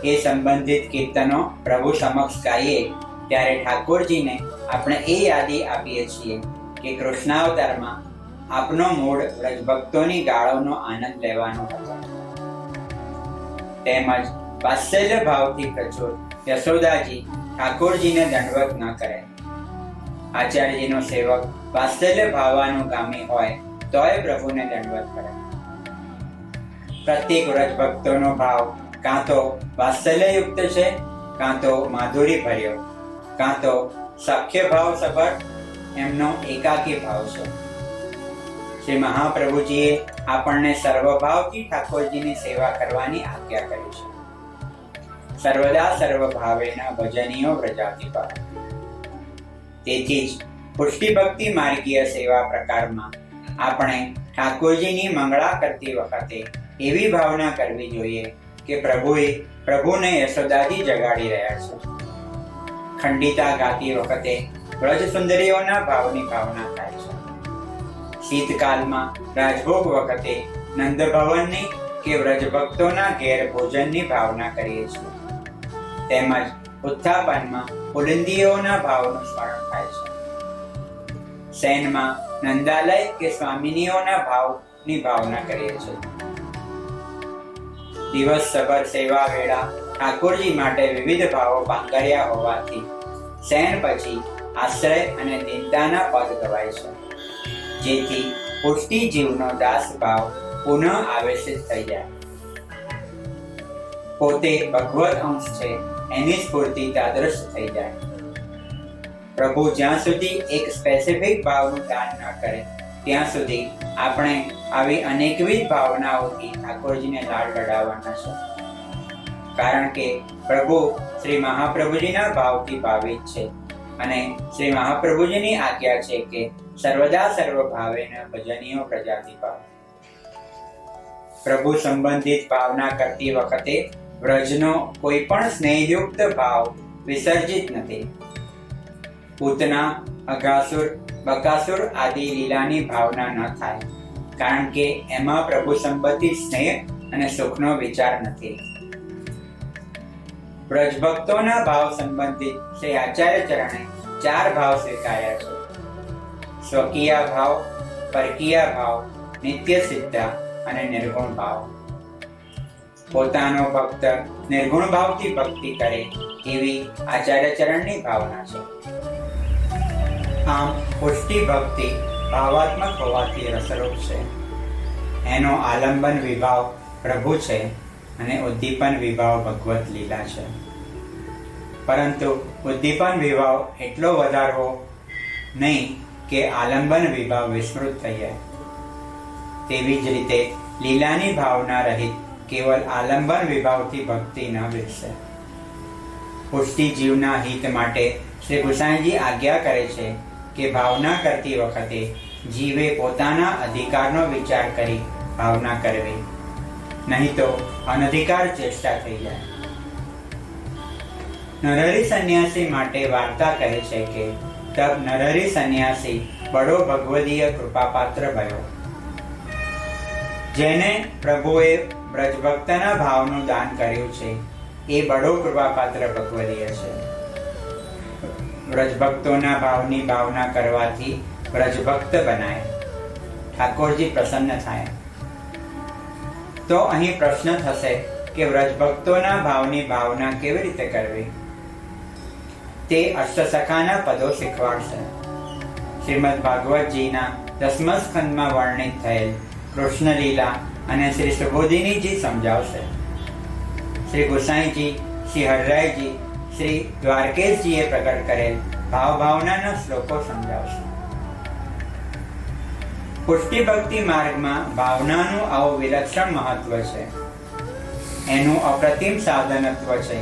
એ સંબંધિત કીર્તનો પ્રભુ સમક્ષ ગાઈએ ત્યારે ઠાકોરજીને આપણે એ યાદી આપીએ છીએ કે કૃષ્ણાવતારમાં આપનો મૂળ વ્રજભક્તોની ગાળોનો આનંદ લેવાનો હતો. તેમજ વાત્સલ્ય ભાવથી પ્રચુર યશોદાજી ઠાકોરજીને દંડવત ન કરે. આચાર્યજીનો સેવક વાત્સલ્ય ભાવાનુગામી હોય તોય પ્રભુને દંડવત કરે. પ્રત્યેક વ્રજભક્તોનો ભાવ કાં તો વાત્સલ્યયુક્ત છે, કાં તો માધુરી ભર્યો, કાં તો સખ્ય ભાવ સભર એમનો એકાકી ભાવ છે. શ્રી મહાપ્રભુજીએ આપણને સર્વભાવથી ઠાકોરજીની સેવા કરવાની આજ્ઞા કરી છે. સર્વદા સર્વભાવેના ભજનીયો વ્રજાતિપાલ. તેથી જ પુષ્ટિ ભક્તિ માર્ગીય સેવા પ્રકારમાં આપણે ઠાકોરજીની મંગળા કરતી વખતે એવી ભાવના કરવી જોઈએ કે પ્રભુને યશોદાજી જગાડી રહ્યા છે. ખંડિતા ગાતી વખતે વ્રજ સુંદરીઓના ભાવની ભાવના થાય છે. શીતકાલમાં રાજભોગ વખતે નંદ ભવનની કે વ્રજભક્તોના ઘેર ભોજનની ભાવના કરીએ છીએ. તેમજ ઉત્થાપનમાં પુલિંદીઓના ભાવનું સ્મરણ થાય છે. શયનમાં નંદાલય કે સ્વામિનીઓના ભાવની ભાવના કરીએ છીએ. દિવસભર સેવા વેળા ઠાકોરજી માટે વિવિધ ભાવો પાંગર્યા હોવાથી શયન પછી આશ્રય અને દીનતાના પદ ગવાય છે. જેથી પુષ્ટિ જીવનો દાસ ભાવ પુનઃ આવેશિત થઈ જાય. પોતે ભગવત અંશ છે એની સ્ફૂર્તિ તાદૃશ થઈ જાય. પ્રભુ જ્યાં સુધી એક સ્પેસિફિક ભાવનું દાન ન કરે ત્યાં સુધી આપણે આવી અનેકવિધ ભાવનાઓથી ઠાકોરજીને લાડ લડાવવાના છે. કારણ કે પ્રભુ શ્રી મહાપ્રભુજીના ભાવથી ભાવિત છે અને શ્રી મહાપ્રભુજીની આજ્ઞા છે કે સર્વદા સર્વ ભાવેન ભજનીયો પ્રજાતિ ભાવ. પ્રભુ સંબંધિત ભાવના કરતી વખતે વ્રજનો કોઈ પણ સ્નેહયુક્ત ભાવ વિસર્જિત નથી. પૂતના, અઘાસુર, બકાસુર આદિ લીલાની ભાવના ન થાય, કારણ કે એમાં પ્રભુ સંબંધિત સ્નેહ અને સુખનો વિચાર નથી. વ્રજભક્તોના ભાવ સંબંધિત શ્રી આચાર્ય ચરણે 4 ભાવ સ્વીકાર્યા છે: સ્વકીય ભાવ, પરકીય ભાવ, નિત્ય સિદ્ધા અને નિર્ગુણ ભાવ. પોતાનો ભક્ત નિર્ગુણ ભાવથી ભક્તિ કરે એવી આચાર્ય ચરણની ભાવના છે. આમ પુષ્ટિ ભક્તિ ભાવાત્મક હોવાથી રસરૂપ છે. એનો આલંબન વિભાવ પ્રભુ છે અને ઉદ્દીપન વિભાવ ભગવત લીલા છે. પરંતુ ઉદ્દીપન વિભાવ એટલો વધારવો નહીં કે આલંબન વિભાવ વિસ્મૃત થઈ જાય. તેવી જ રીતે લીલાની ભાવના રહિત કેવલ આલંબન વિભાવથી ભક્તિ ન વિકસે. પુષ્ટિ જીવના હિત માટે શ્રી ગુસાઈજી આજ્ઞા કરે છે કે ભાવના કરતી વખતે જીવે પોતાના અધિકારનો વિચાર કરી ભાવના કરવી, નહીં તો અનધિકાર ચેષ્ટા થઈ જાય. નરહરી સંન્યાસી માટે વાર્તા કહે છે કે તબ નરહરી સંન્યાસી બડો ભગવદીય કૃપાપાત્ર ભયો. જેને પ્રભુએ બ્રજભક્તના ભાવનું દાન કર્યું છે એ બડો કૃપાપાત્ર ભગવદીય છે. વ્રજભક્તોના ભાવની ભાવના કરવાથી વ્રજભક્ત બનાય, ઠાકોરજી પ્રસન્ન થાય. તો અહીં પ્રશ્ન થશે કે વ્રજભક્તોના ભાવની ભાવના કેવી રીતે કરવી? તે અષ્ટસખાના પદો શીખવાડશે. શ્રીમદ ભાગવતજીના 10મા સ્કંદમાં વર્ણિત થયેલ કૃષ્ણ લીલા અને શ્રી સુબોધિનીજી સમજાવશે. શ્રી ગુસાઈજી, શ્રી હરરાયજી, શ્રી દ્વારકેશજીએ પ્રકટ કરેલ ભાવ ભાવનાના શ્લોકો સમજાવશે. પુષ્ટિ ભક્તિ માર્ગમાં ભાવનાનું આવું વિલક્ષણ મહત્વ છે. એનું અપ્રતિમ સાધનત્વ છે,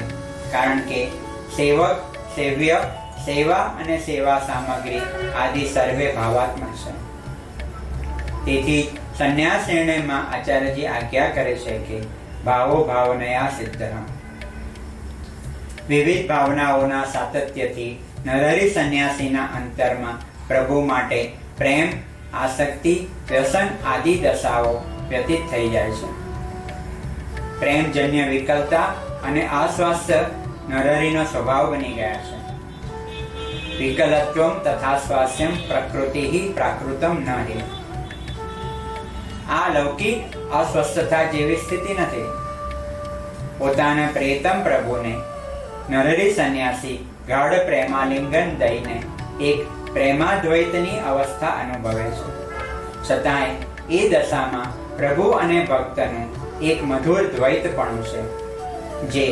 કારણ કે સેવક, સેવ્ય, સેવા અને સેવા સામગ્રી આદિ સર્વે ભાવાત્મક છે. તેથી સંન્યાસ નિર્ણયમાં આચાર્યજી આજ્ઞા કરે છે કે ભાવો ભાવનયા સિદ્ધ. વિવિધ ભાવનાઓના સાતત્યથી નરહરી સંન્યાસીના અંતરમાં પ્રભુ માટે પ્રેમ, આસક્તિ, વ્યસન આદિ દશાઓ વ્યતીત થઈ જાય છે. પ્રેમજન્ય વિકલતા અને અસ્વાસ્થ્ય નરહરીનો સ્વભાવ બની ગયા છે. વિકલત્વમ તથા સ્વાસ્થ્યમ પ્રકૃતિ પ્રાકૃતમ ન હે. આ લૌકિક અસ્વસ્થતા જેવી સ્થિતિ નથી. પોતાના પ્રેતમ પ્રભુને નરહરી સંન્યાસી ગાઢ પ્રેમાલિંગન દઈને એક પ્રેમાદ્વૈતની અવસ્થા અનુભવે છે. છતાંય એ દશામાં પ્રભુ અને ભક્તનું એક મધુર દ્વૈતપણું છે, જે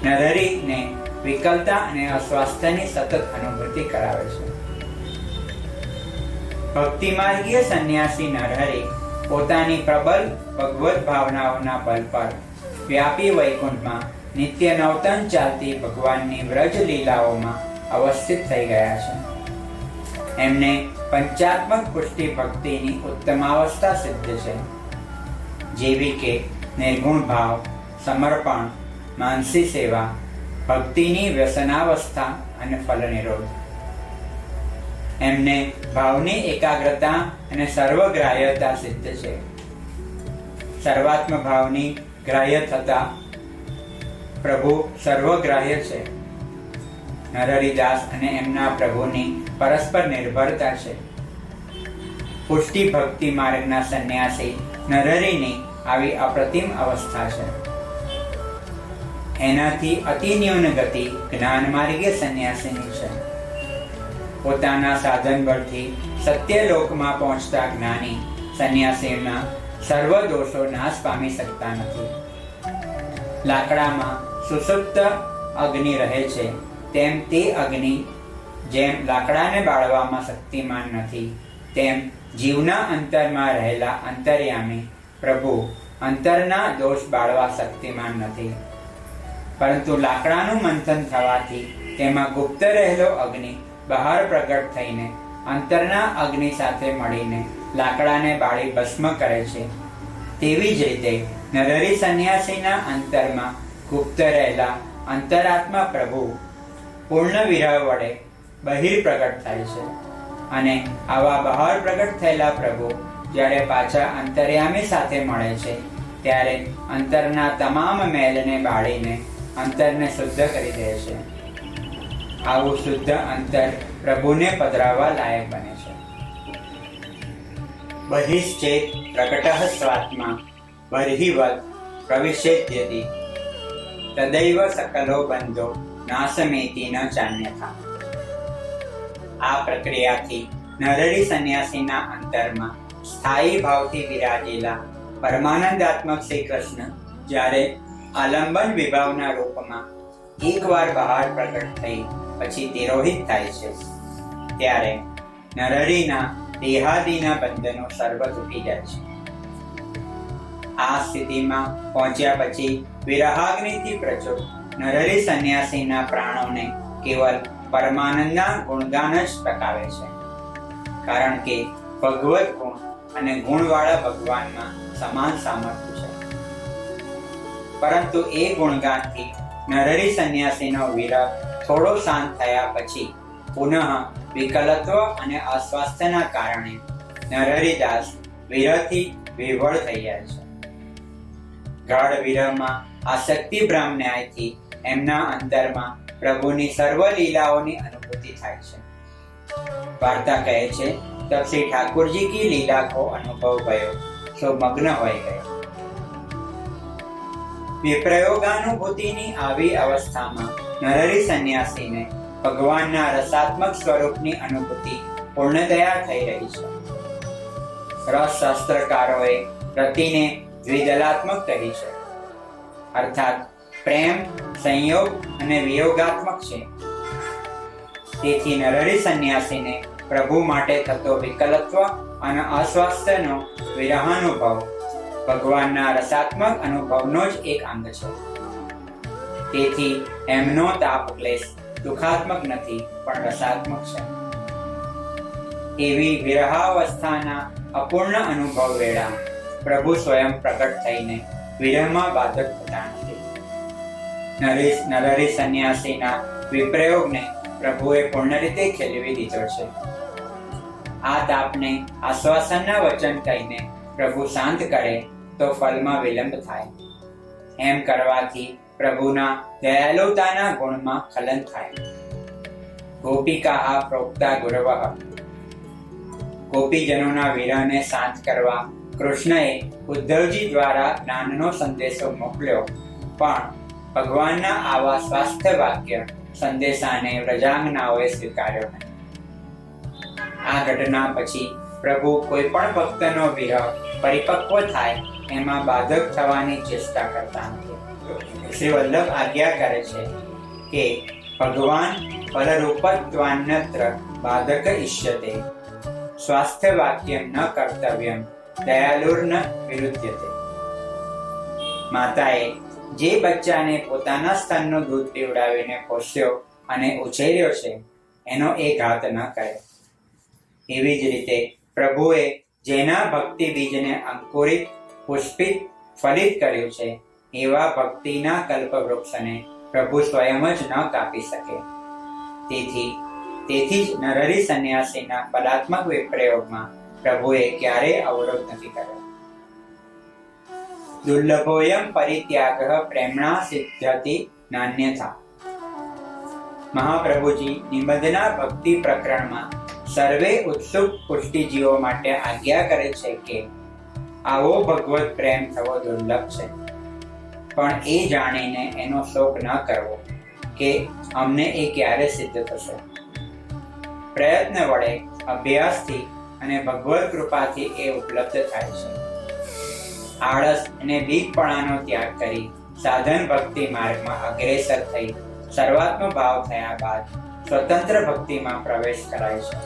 નરહરીને વિકલતા અને અસ્વાસ્થ્યની સતત અનુભૂતિ કરાવે છે. ભક્તિમાર્ગીય સંન્યાસી નરહરી પોતાની પ્રબળ ભગવત ભાવનાઓના બળ પર વ્યાપી વૈકુંઠમાં નિત્ય નવતન ચાલતી ભગવાનની વ્રજ લીલાઓમાં અવસ્થિત થઈ ગયા છે. એમને પંચાત્મક પુષ્ટિ ભક્તિની ઉત્તમાવસ્થા સિદ્ધ છે, જેવી કે નિર્ગુણ ભાવ, સમર્પણ, માનસી સેવા, ભક્તિની વ્યસનાવસ્થા અને ફલ નિરોધ. એમને ભાવની એકાગ્રતા અને સર્વગ્રાહ્યતા સિદ્ધ છે. સર્વાત્મ ભાવની ગ્રાહ્ય થતા પ્રભુ સર્વગ્રાહ્ય છે. નરહરિદાસ અને એમના પ્રભુની પરસ્પર નિર્ભરતા છે. પુષ્ટિ ભક્તિ માર્ગના સંન્યાસી નરહરિની આવી અપ્રતિમ અવસ્થા છે. એનાથી અતિ ન્યૂન ગતિ જ્ઞાન માર્ગીય સંન્યાસીની છે. પોતાના સાધન બળથી સત્ય લોકમાં પહોંચતા જ્ઞાની સંન્યાસીના સર્વ દોષો નાશ પામી શકતા નથી. લાકડામાં સુષુપ્ત અગ્નિ રહે છે, તેમ તે અગ્નિ જેમ લાકડાને બાળવામાં શક્તિમાન નથી, તેમ જીવના અંતરમાં રહેલા અંતર્યામી પ્રભુ અંતરના દોષ બાળવા શક્તિમાન નથી. પરંતુ લાકડાનું મંથન થવાથી તેમાં ગુપ્ત રહેલો અગ્નિ બહાર પ્રગટ થઈને અંતરના અગ્નિ સાથે મળીને લાકડાને બાળી ભસ્મ કરે છે. તેવી જ રીતે નરહરી સંન્યાસીના અંતરમાં ગુપ્ત રહેલા અંતરાત્મા પ્રભુ પૂર્ણ વિરહ વડે બહિર પ્રગટ થાય છે. અને આવા બહાર પ્રગટ થયેલા પ્રભુ જ્યારે પાછા અંતર્યામી સાથે મળે છે, ત્યારે અંતરના તમામ મેલને બાળીને અંતરને શુદ્ધ કરી દે છે. આવું શુદ્ધ અંતર પ્રભુને પધરાવવા લાયક બને છે. બહિશ્ચેત પ્રકટઃ સ્વાત્મા બર્હિવત પ્રવિશેત્યતિ તદૈવ સકલો બંધો નાશમેતિ ન ચાન્યથા. આ પ્રક્રિયાથી નરહરી સંન્યાસીના અંતરમાં સ્થાયી ભાવથી વિરાજેલા પરમાનંદાત્મક શ્રી કૃષ્ણ જ્યારે આલંબન વિભાવના રૂપમાં એકવાર બહાર પ્રગટ થઈ પછી તિરોહિત થાય છે, ત્યારે નરહરીના દેહાદિના બંધનો સર્વ તૂટી જાય છે. આ સ્થિતિમાં પહોંચ્યા પછી વિરહાગ્નિથી પ્રચુર નરહરી સંન્યાસીના પ્રાણોને કેવલ પરમાનંદના ગુણગાન જ ટકાવે છે. કારણ કે ભગવત ગુણ અને ગુણવાળા ભગવાનમાં સમાન સામર્થ્ય છે. પરંતુ એ ગુણગાનથી નરહરી સંન્યાસીનો વિરહ થોડો શાંત થયા પછી પુનઃ વિકલત્વ અને અસ્વાસ્થ્યના કારણે નરહરિદાસ વિરહથી વિહવળ થઈ જાય છે. ગાઢ વિરહમાં આસક્તિ ભ્રમ ન્યાયથી એમના અંતરમાં પ્રભુની સર્વ લીલાઓની અનુભૂતિ થાય છે. વાર્તા કહે છે, તબ શ્રી ઠાकुरजी की लीला को अनुभव भयो सो मग्न होई गए. વિપ્રયોગાનુભૂતિની આવી અવસ્થામાં નરહરી સંન્યાસીને ભગવાનના રસાત્મક સ્વરૂપની અનુભૂતિ પૂર્ણતયા થઈ રહી છે. રસશાસ્ત્રકારોએ રતિને દ્વિદલાત્મક કહી છે, અર્થાત પ્રેમ, સંયોગ અને વિયોગાત્મક છે. તેથી નરહરી સંન્યાસીને પ્રભુ માટે થતો વિકલત્વ અને અસ્વાસ્થ્યનો વિરહાનુભવ ભગવાનના રસાત્મક અનુભવનો જ એક અંગ છે. તેથી એમનો તાપ ક્લેશ દુઃખાત્મક નથી પણ રસાત્મક છે. એવી વિરહાવસ્થાના અપૂર્ણ અનુભવ વેળા પ્રભુ સ્વયં પ્રગટ થઈને વિરહમાં બાધક થતા નથી. નરહરી સંન્યાસીના વિપ્રયોગને પ્રભુએ પૂર્ણ રીતે ખેલવી દીધો છે. આ તાપને આશ્વાસનના વચન કહીને પ્રભુ શાંત કરે તો ફલમાં વિલંબ થાય. એમ કરવાથી પ્રભુના દયાલુતાના ગુણમાં ખલન થાય. ગોપિકા પ્રોક્તા ગુરવઃ. ગોપીજનોના વિરહને શાંત કરવા કૃષ્ણએ ઉદ્ધવજી દ્વારા જ્ઞાનનો સંદેશો મોકલ્યો, પણ ભગવાનના આવા સ્વાસ્થ્ય વાક્ય સંદેશાને વ્રજાંગનાઓએ સ્વીકાર્યો નહીં. આ ઘટના પછી પ્રભુ કોઈ પણ ભક્તનો વિરહ પરિપક્વ થાય એમાં બાધક થવાની ચેષ્ટા કરતા નથી. શ્રી વલ્લભ આજ્ઞા કરે છે કે ભગવાન ફલરૂપત્વાન્યત્ર બાધક ઇષ્યતે સ્વાસ્થ્ય વાક્યમ ન કર્તવ્યમ દયાલુર્ન વિરુદ્ધ્યતે. માતાએ જે બચ્ચાને પોતાના સ્તનનું દૂધ પીવડાવીને પોષ્યો અને ઉછેર્યો છે એનો એ ઘાત ન કરે. એવી જ રીતે પ્રભુએ જેના ભક્તિ બીજને અંકુરિત, પુષ્પિત, ફલિત કર્યું છે એવા ભક્તિના કલ્પવૃક્ષને પ્રભુ સ્વયં જ ન કાપી શકે. તેથી જ નરહરી સંન્યાસીના પદાત્મક વિપ્રયોગમાં પ્રભુએ ક્યારેય અવરોધ નથી કર્યો. દુર્લભોયમ પરિત્યાગઃ પ્રેમણા સિદ્ધ્યતિ નાન્યથા. મહાપ્રભુજી નિબંધના ભક્તિ પ્રકરણમાં સર્વે ઉત્સુક પુષ્ટિજીવો માટે આજ્ઞા કરે છે કે આવો ભગવત પ્રેમ થવો દુર્લભ છે, પણ એ જાણીને એનો શોક ન કરવો કે અમને એ ક્યારે સિદ્ધ થશે. પ્રયત્ન વડે, અભ્યાસથી અને ભગવત કૃપાથી એ ઉપલબ્ધ થાય છે. આળસ અને બીકપણાનો ત્યાગ કરી સાધન ભક્તિ માર્ગમાં અગ્રેસર થઈ સર્વાત્મ ભાવ થયા બાદ સ્વતંત્ર ભક્તિમાં પ્રવેશ કરાય છે.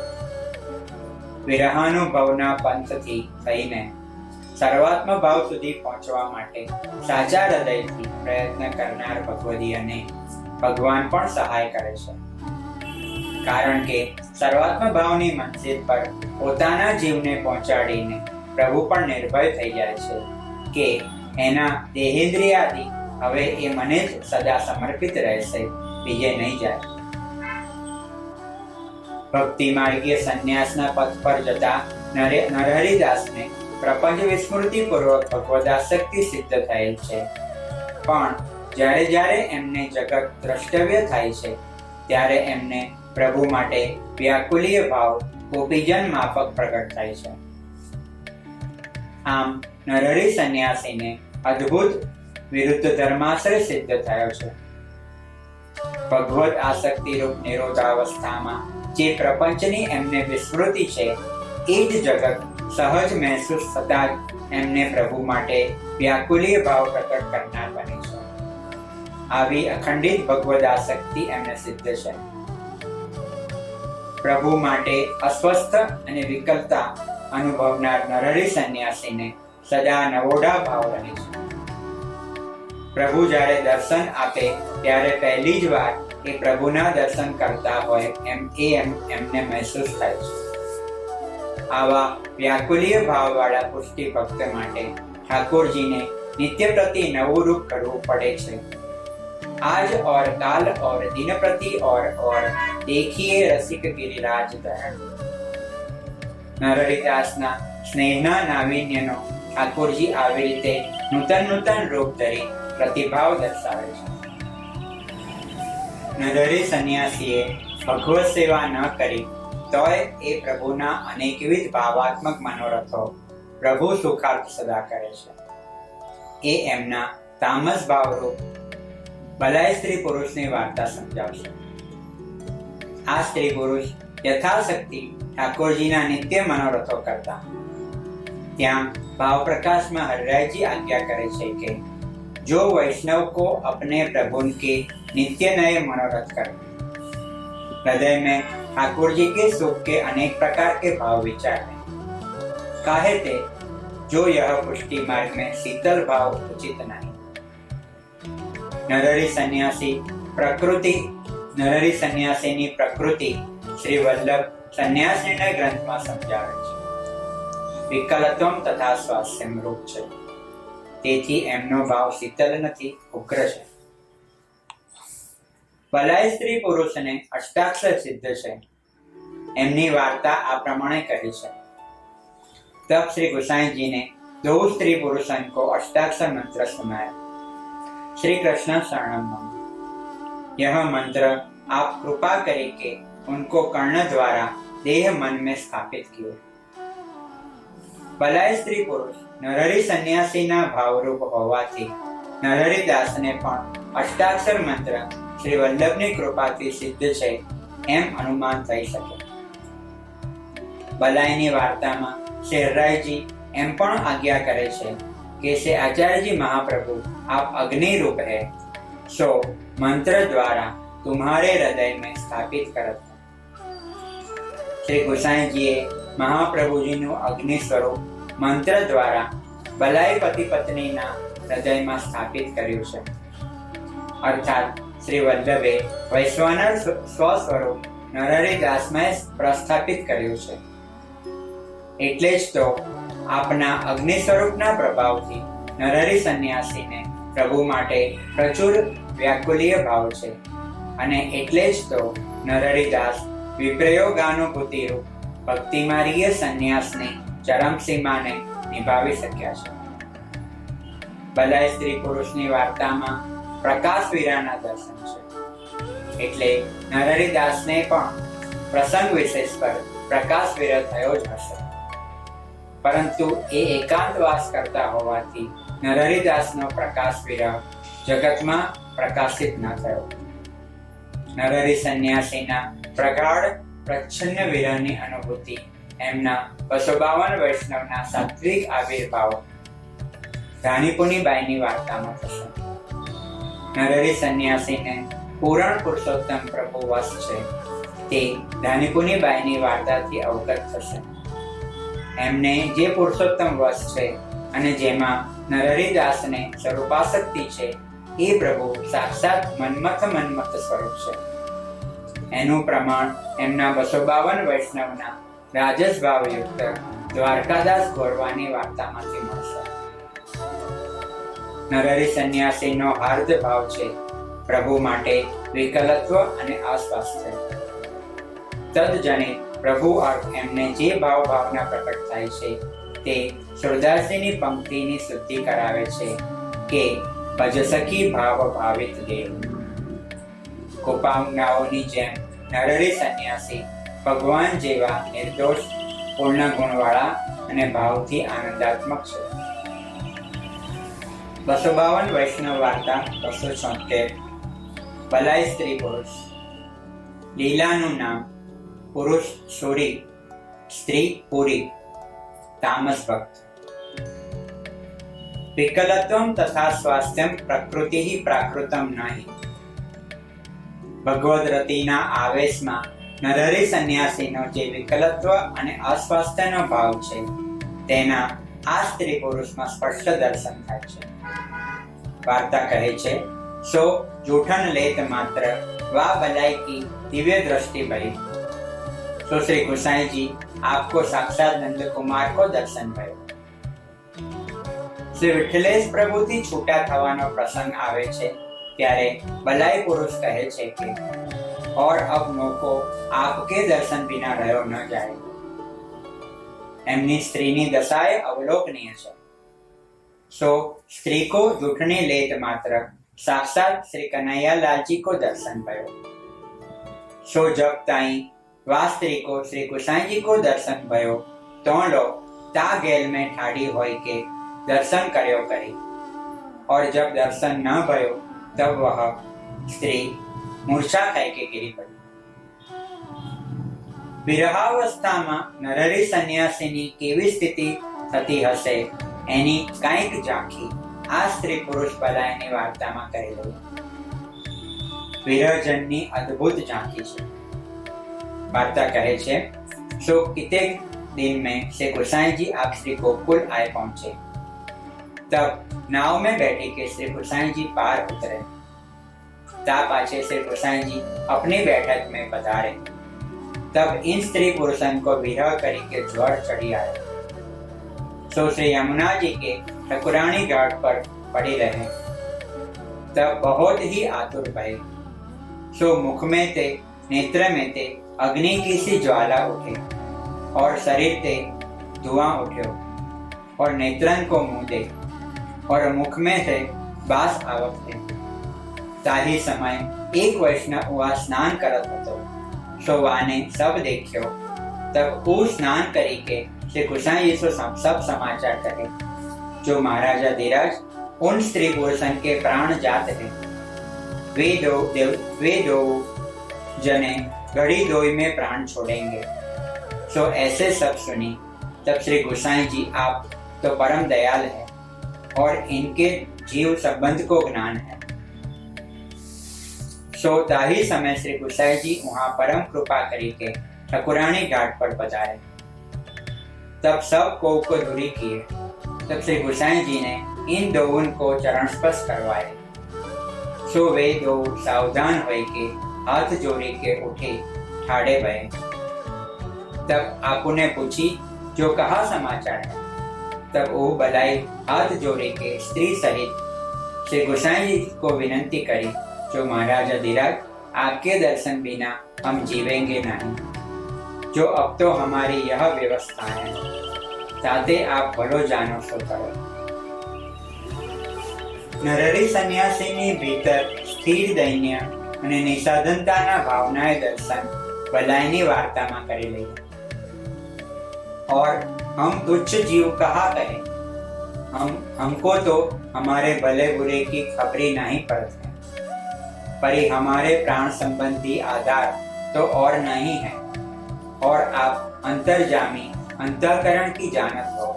વિરહાનુભવના પંથથી થઈને સર્વાત્મ ભાવ સુધી પહોંચવા માટે સાચા હૃદયથી પ્રયત્ન કરનાર ભગવદીયને ભગવાન પણ સહાય કરે છે. કારણ કે સર્વાત્મ ભાવની મંજિલ પર પોતાના જીવને પહોંચાડીને પ્રભુ પણ નિર્ભય થઈ જાય છે કે એના દેહેન્દ્રિયાદિ હવે એ મને જ સદા સમર્પિત રહેશે, બીજે નહીં જાય. ભક્તિ માર્ગીય સંન્યાસના પથ પર જતા નરહરિદાસને પ્રપંચ વિસ્મૃતિ પૂર્વક ભગવદાસક્તિ સિદ્ધ થયેલ છે. પણ જ્યારે જ્યારે એમને જગત દ્રષ્ટવ્ય થાય છે ત્યારે એમને પ્રભુ માટે વ્યાકુલીય ભાવ ગોપીજન માફક પ્રગટ થાય છે. આમ નરહરિ સંન્યાસીને અદ્ભુત વિરુદ્ધ ધર્માશ્રય સિદ્ધ થયો છે. ભગવદ આસક્તિ રૂપ નિરોધાવસ્થામાં જે પ્રપંચની એમને વિસ્મૃતિ છે એ જ જગત સહજ મહેસૂસ થતા જ એમને પ્રભુ માટે વ્યાકુલીય ભાવ પ્રકટ કરનાર બને છે. આવી અખંડિત ભગવદ આસક્તિ એમને સિદ્ધ છે. પ્રભુ માટે અસ્વસ્થ અને વિકલતા અનુભવનાર નરહરિ સંન્યાસીને સદા નવોઢા ભાવ રહે છે. પ્રભુ જ્યારે દર્શન આપે ત્યારે પહેલી જ વાર એ પ્રભુના દર્શન કરતા હોય એમને મહેસૂસ થાય છે. આવા વ્યાકુલીય ભાવવાળા પુષ્ટિ ભક્ત માટે ઠાકોરજીને નિત્ય પ્રતિ નવું રૂપ કરવું પડે છે. आज और काल और दिन प्रति और देखिए रसिक गिरिराज दहन. નરહરિદાસના સ્નેહના નાવીન્યનો ઠાકોરજી આવી રીતે નૂતન રૂપ ધરી પ્રતિભાવ દર્શાવે છે. નરહરિ સંન્યાસીએ ભગવત સેવા ન કરી તોય એ પ્રભુના અનેકવિધ ભાવાત્મક મનોરથો પ્રભુ સુખાર્થ સદા કરે છે. એ એમના તામસ ભાવરૂપ બલાય સ્ત્રી પુરુષની વાર્તા સમજાવશે. આ સ્ત્રી પુરુષ યથાશક્તિ ઠાકોરજીના નિત્ય મનોરથો કરતા. ત્યાં ભાવ પ્રકાશમાં હરિરાયજી આજ્ञा કરે છે કે જો वैष्णव को अपने प्रभु के नित्य नए मनोरथ कर. हृदय में ठाकुर जी के सुख के अनेक प्रकार के भाव विचार हैं. काहे ते जो यह पुष्टि मार्ग में शीतल भाव उचित नहीं. નરહરિ સંન્યાસીની પ્રકૃતિ શ્રી વલ્લભ સંન્યાસીના ગ્રંથમાં સમજાવે છે. વિકલત્વમ તથા સ્વાસ્થ્યમ રૂપ છે. તેથી એમનો ભાવ શીતલ નથી, ઉગ્ર છે. બલાય સ્ત્રી પુરુષને અષ્ટાક્ષર સિદ્ધ છે. એમની વાર્તા આ પ્રમાણે કહી છે. तब श्री गोसाई जी ने दो स्त्री पुरुषों को अष्टाक्षर मंत्र सुनाया. श्री कृष्ण शरणम मम. यह मंत्र आप कृपा करके उनको कर्ण द्वारा देह मन में स्थापित किए. બલાય સ્ત્રી પુરુષ નરહરિ સંન્યાસીના ભાવરૂપ હોવાથી નરહરિદાસને પણ અષ્ટાક્ષર મંત્ર શ્રી વલ્લભની કૃપાથી સિદ્ધ છે એમ અનુમાન થઈ શકે. બલાયની વાર્તામાં શેરરાયજી એમ પણ આજ્ञा કરે છે કે से आचार्य जी महाप्रभु आप अग्नि रूप है, सो मंत्र द्वारा तुम्हारे हृदय में स्थापित करत. श्री गोसाई जी महाप्रभु जी नु अग्नि स्वरूप मंत्र द्वारा बलाय पति पत्नी ना हृदय में स्थापित कर्યું છે. अर्थात श्री वल्लभे वैश्वानर स्वस्वरूप नरहरिदास में प्रस्थापित કર્યું છે. એટલે જ તો આપના અગ્નિ સ્વરૂપના પ્રભાવથી નરહરિ સંન્યાસીને પ્રભુ માટે પ્રચુર વ્યાકુલીય ભાવ છે. અને એટલે જ તો નરહરિદાસ વિપ્રયોગાનુભૂતિ રૂપ ભક્તિ માર્ગીય સંન્યાસની ચરમ સીમાને નિભાવી શક્યા છે. બલાય સ્ત્રી પુરુષની વાર્તામાં પ્રકાશ વીરાના દર્શન છે. એટલે નરહરિદાસને પણ પ્રસંગ વિશેષ પર પ્રકાશ વીર થયો જ હશે. પરંતુ એ એકાંતવાસ કરતા હોવાથી નરહરિદાસનો પ્રકાશ વિરહ જગતમાં પ્રકાશિત ન થયો. નરહરિ સંન્યાસીના પ્રગાઢ પ્રચ્છન્ન વિરહની અનુભૂતિ એમના 252 વૈષ્ણવના સાત્વિક આવિર્ભાવ રાણીપુની બાઈની વાર્તામાં થશે. નરહરી સંન્યાસીને પૂરણ પુરુષોત્તમ પ્રભુ વશ છે તે રાણીપુની બાઈની વાર્તાથી અવગત થશે. એમને જે પુરુષોત્તમ વશ છે અને જેમાં નરહરિદાસને સ્વરૂપાસક્તિ છે એ પ્રભુ સાક્ષાત મન્મથ સ્વરૂપ છે. એનું પ્રમાણ એમના 252 વૈષ્ણવના રાજસ ભાવયુક્ત દ્વારકાદાસ ગોરવાની વાર્તામાંથી મળશે. નરહરી સંન્યાસીનો હાર્દ ભાવ છે પ્રભુ માટે વિકલત્વ અને અસ્વાસ્થ્ય. તદજનિત પ્રભુ અર્થ એમને જે ભાવના પ્રકટ થાય છે તે સુરદાસજીની પંક્તિની શુદ્ધિ કરાવે છે કે ભજ સખી ભાવ ભાવિત દેવ. કુપાંગનાઓની જેમ નરહરી સંન્યાસી ભગવાન જેવા નિર્દોષ પૂર્ણ ગુણવાળા અને ભાવથી આનંદાત્મક છે. 252 વૈષ્ણવ વાર્તા 276 ભલાઈ સ્ત્રી પુરુષ. લીલાનું નામ પુરુષ સુરી, સ્ત્રી પુરી, તામસ ભક્ત. વિકલત્વમ તથા સ્વાસ્થ્યમ પ્રકૃતિ પ્રાકૃતમ નહીં. ભગવદ રતિના આવેશમાં નરહરી સંન્યાસીનો જે વિકલત્વ અને અસ્વાસ્થ્યનો ભાવ છે તેના આ સ્ત્રી પુરુષમાં સ્પષ્ટ દર્શન થાય છે. વાર્તા કહે છે, સો જૂઠન લેત માત્ર વા ભलाई की दिव्य दृष्टि भई. तो श्री गोसाई जी आपको साक्षात नंद कुमार को दर्शन भयो. श्री विठ्ठलेश प्रभुથી છૂટા થવાનો પ્રસંગ આવે છે ત્યારે ભલાઈ પુરુષ કહે છે કે और अब मोको आपके दर्शन बिना રહ્યો ન જાય. એમની સ્ત્રીની દશાએ અવલોકનીય છે. सो स्त्री को जूठने लेत मात्र साक्षात श्री कन्हैयालाल जी को दर्शन भयो. सो जब ताई वा स्त्री को श्री गोसाई जी को दर्शन भयो तो लो ता गेल में ठाड़ी होय के दर्शन कर्यो करी. और जब दर्शन न भयो तब वह स्त्री मूर्छा खाई के गिरी पड़ी. વિરહાવસ્થામાં નરહરી સંન્યાસીની કેવી સ્થિતિ થતી હશે એની કાંઈક ઝાંખી આ સ્ત્રી પુરુષ ભલાઈની વાર્તામાં કરેલી. વિરહજનની અદ્ભુત ઝાંખી છે. वार्ता कहे छे, सो कितेक दिन में श्री गोसाई जी आप श्री गोकुल आए पहुंचे. तब नाव में बैठी के श्री गोसाई जी पार उतरे. ता पाछे श्री गोसाई जी अपनी बैठक में पधारे. तब इन स्त्री पुरुषन को विरह करी के ज्वर चढ़ी आए. सो श्री यमुना जी के ठकुरानी घाट पर पड़ी रहे. तब बहुत ही आतुर भये. सो मुख में ते नेत्र में ते अग्नि की सी ज्वाला उठी और शरीर ते धुआं उठ्यो और नेत्रन को मुंह दे और मुख में से बास आवत थे. ताही समय एक वैष्णव वहाँ स्नान करत હતો. सो वाने सब देखियो. तब वो स्नान करी के श्री गोसाई जी से सब समाचार कहे जो महाराजा धीरज उन स्त्री पुरुषन के प्राण जात है. वे दो जने घड़ी दोई में प्राण छोड़ेंगे. सो ऐसे सब सुनी. तब श्री गोसाई जी आप तो परम दयाल है और इनके जीव संबंध को ज्ञान है. सो ताही समय श्री गोसाई जी वहां परम कृपा करी के ठकुरानी घाट पर पधारे. तब सब को दूरी किए. तब श्री गोसाई जी ने इन दोनों को चरण स्पर्श करवाए. सो वे दो सावधान हुए के हाथ जोड़ी के उठे ठाड़े भये. तब आपने पूछी जो कहा समाचार है. तब वो भलाई हाथ जोड़े के स्त्री सहित श्री गोसाई जी को विनंती करी जो महाराजा धीरज आपके दर्शन बिना हम जीवेंगे नहीं. जो अब तो हमारी यह व्यवस्था है. ताते आप भलो जानो सो करो. નરહરી સંન્યાસીની ભીતર સ્થિર દૈન્ય અને નિસાધનતાના ભાવનાએ દર્શન ભલાઈની વાર્તામાં કરેલી. और हम तुच्छ जीव कहा कहे. हमको तो हमारे भले बुरे की खबरी नहीं पड़ती है. पर हमारे प्राण संबंधी आधार तो और नहीं है. और आप अंतर्जामी अंतःकरण की जानत हो.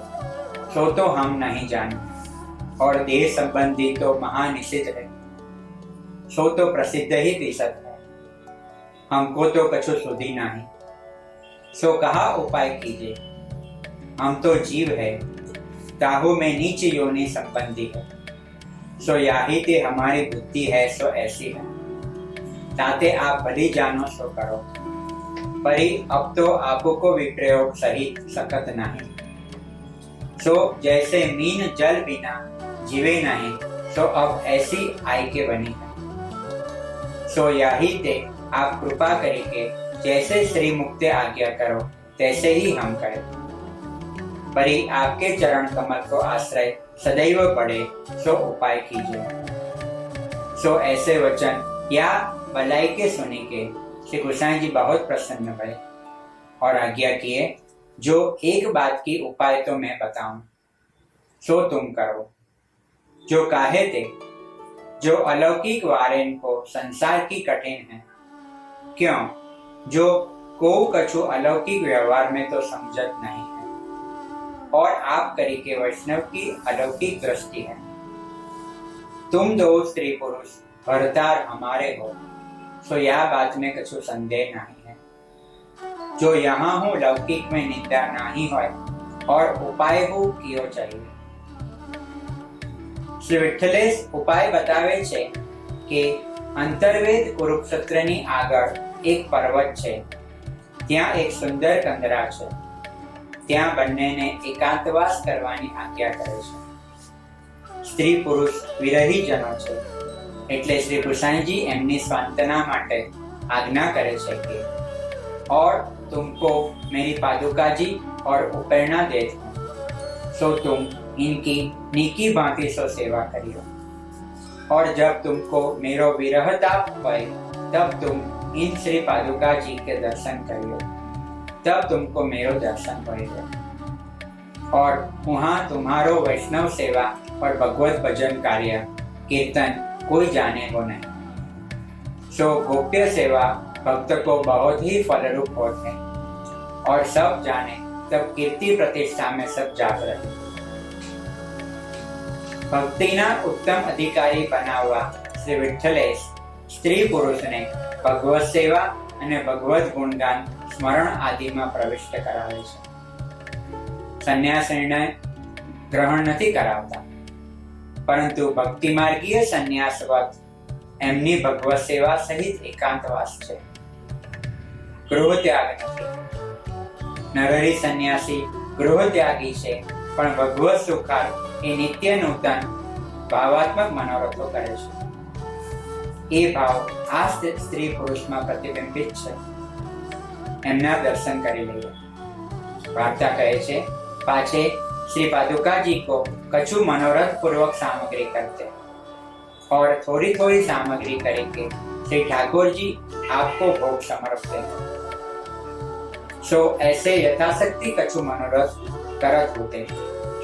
सो तो हम नहीं जाने. और देह संबंधी तो महानिषिद्ध है, सो तो प्रसिद्ध ही तीसत है। हमको तो कछु सुधी नहीं, सो कहा उपाय कीजिए। हम तो जीव है, ताहू में नीच योनि संबंधी है, सो याही ते हमारी बुद्धि है सो ऐसी है। ताते आप भली जानो सो करो, परी अब तो आपको विप्रयोग सही सकत नहीं। सो जैसे मीन जल बिना जीवे नहीं, सो अब ऐसी आय के बनी है। सो याही ते आप कृपा करके जैसे श्री मुक्ति आज्ञा करो तैसे ही हम करें। परी आपके चरण कमल को आश्रय सदैव पड़े, सो उपाय कीजिए। सो ऐसे वचन या भलाई के सुनी के श्री गोसाई जी बहुत प्रसन्न भये और आज्ञा किए, जो एक बात की उपाय तो मैं बताऊं, सो तुम करो। जो काहे ते जो अलौकिक वारेन को संसार की कठिन है, क्यों जो को कछु अलौकिक व्यवहार में तो समझत नहीं है, और आप करी के वैष्णव की अलौकिक दृष्टि है। तुम दो स्त्री पुरुष भरतार हमारे हो, सो यह बात में कछु संदेह नहीं है। जो यहाँ हूँ लौकिक में निंदा नहीं हो, और उपाय हो कियो चाहिए। શ્રી વિઠ્ઠલેશ ઉપાય બતાવે છે કે અંતર્વેદ કુરુક્ષેત્રની આગળ એક પર્વત છે, ત્યાં એક સુંદર કંદરા છે, ત્યાં બંનેને એકાંતવાસ કરવાની આજ્ઞા કરે છે। સ્ત્રી પુરુષ વિરહી જનો છે, એટલે શ્રી ગુસાઈજી એમની સાંત્વના માટે આજ્ઞા કરે છે કે और तुमको मेरी पादुका जी और प्रेरणा देती हूँ, सो तुम इनकी नीकी भांति सो सेवा करियो। और जब तुमको मेरो विरहताप होए, तब तुम इन श्री पादुका जी के दर्शन करियो, तब तुमको मेरो दर्शन होएगा। और वहाँ तुम्हारो वैष्णव सेवा और भगवत भजन कार्य कीर्तन कोई जाने को नहीं। सो गोप्य सेवा भक्त को बहुत ही फलरूप होते हैं, और सब जाने तब कीर्ति प्रतिष्ठा में सब जाग रहे। ભક્તિના ઉત્તમ અધિકારી બનાવવા શ્રી વિઠ્ઠલેશ સ્ત્રી પુરુષને ભગવત સેવા અને ભગવત ગુણગાન સ્મરણ આદિમાં પ્રવિષ્ટ કરાવે છે। સંન્યાસીને ગ્રહણ નથી કરાવતા, પરંતુ ભક્તિ માર્ગીય સંન્યાસવત એમની ભગવત સેવા સહિત એકાંતવાસ છે। ગૃહ ત્યાગ નથી। નરહરી સંન્યાસી ગૃહ ત્યાગી છે, પણ ભગવત સુખાર એ નિત્ય નૂતન ભાવાત્મક મનોરથો કરે છે। એ ભાવ આ સ્ત્રી પુરુષમાં પ્રતિબિંબિત છે। એમના દર્શન કરી લઈએ। વાર્તા કહે છે, પાછે श्री पादुका जी को कछु मनोरथ पूर्वक सामग्री करते, और थोड़ी थोड़ी सामग्री करके श्री ठाकुर जी आपको भोग समर्पते। सो ऐसे यथाशक्ति कछु मनोरथ करत होते,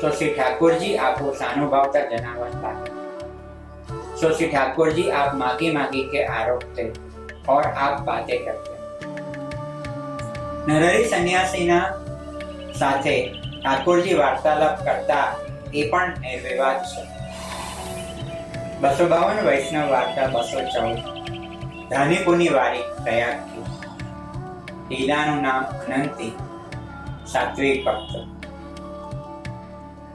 सो श्री ठाकुर जी आपको सानुभावता जनावत लागे। सो श्री ठाकुर जी आप मागी मागी के आरोपते और आप बातें करते। नरहरी सन्यासीना साथे ઠાકોરજી વાર્તાલાપ કરતા એ પણ નિર્વિવાદ છે। 252 વૈષ્ણવ વાર્તા 214 ધાનીપુની વારી પ્રયાગથી। લીલાનું નામ અનંતી, સાત્વિક ભક્ત।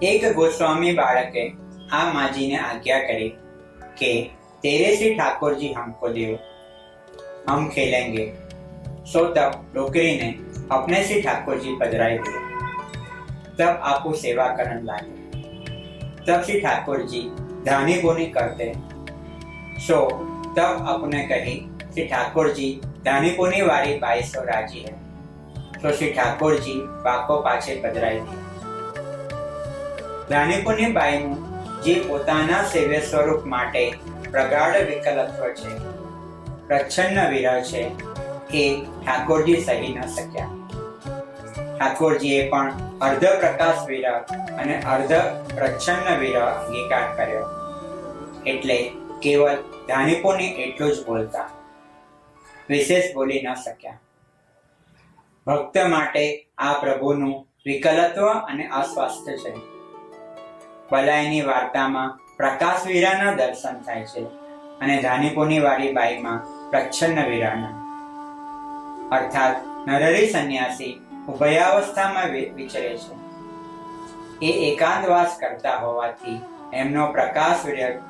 એક ગોસ્વામી બાળકે આ માજીને આજ્ઞા કરી કે तेरे से ठाकुर जी हमको दो, हम खेलेंगे। सो तब डोकरी ने अपने से ठाकुर जी पधराई दिए। तब आपको सेवा करने लगे। तब श्री ठाकुर जी धानी बोनी करते। सो तब अपने कही श्री ठाकुर जी धानी बोनी वाली बाई सो राजी है। तो श्री ठाकुर जी बाको पाछे पधराई दी। धानी बोनी बाई नु जे पोताना सेव्य स्वरूप माटे प्रगाढ़ विकलत्व छे, प्रच्छन्न विरह छे, के ठाकुर जी सही न सक्या। ઠાકોરજીએ પણ અર્ધ પ્રકાશ વિરહ અને અર્ધ પ્રચ્છન્ન વિરહ અંગીકાર કર્યો, એટલે કેવલ ધાનીપોને એટલું જ બોલતા, વિશેષ બોલી ન શક્યા। ભક્ત માટે આ પ્રભુનું વિકલત્વ અને અસ્વાસ્થ્ય છે। બલાઈની વાર્તામાં પ્રકાશ વીરાના દર્શન થાય છે અને ધાનીપુરની વાળી બાઈમાં પ્રચ્છન્ન વીરાના. અર્થાત નરહરી સંન્યાસી ઉભયાવસ્થામાં વિચરે છે. એ એકાંતવાસ કરતા હોવાથી એમનો પ્રકાશ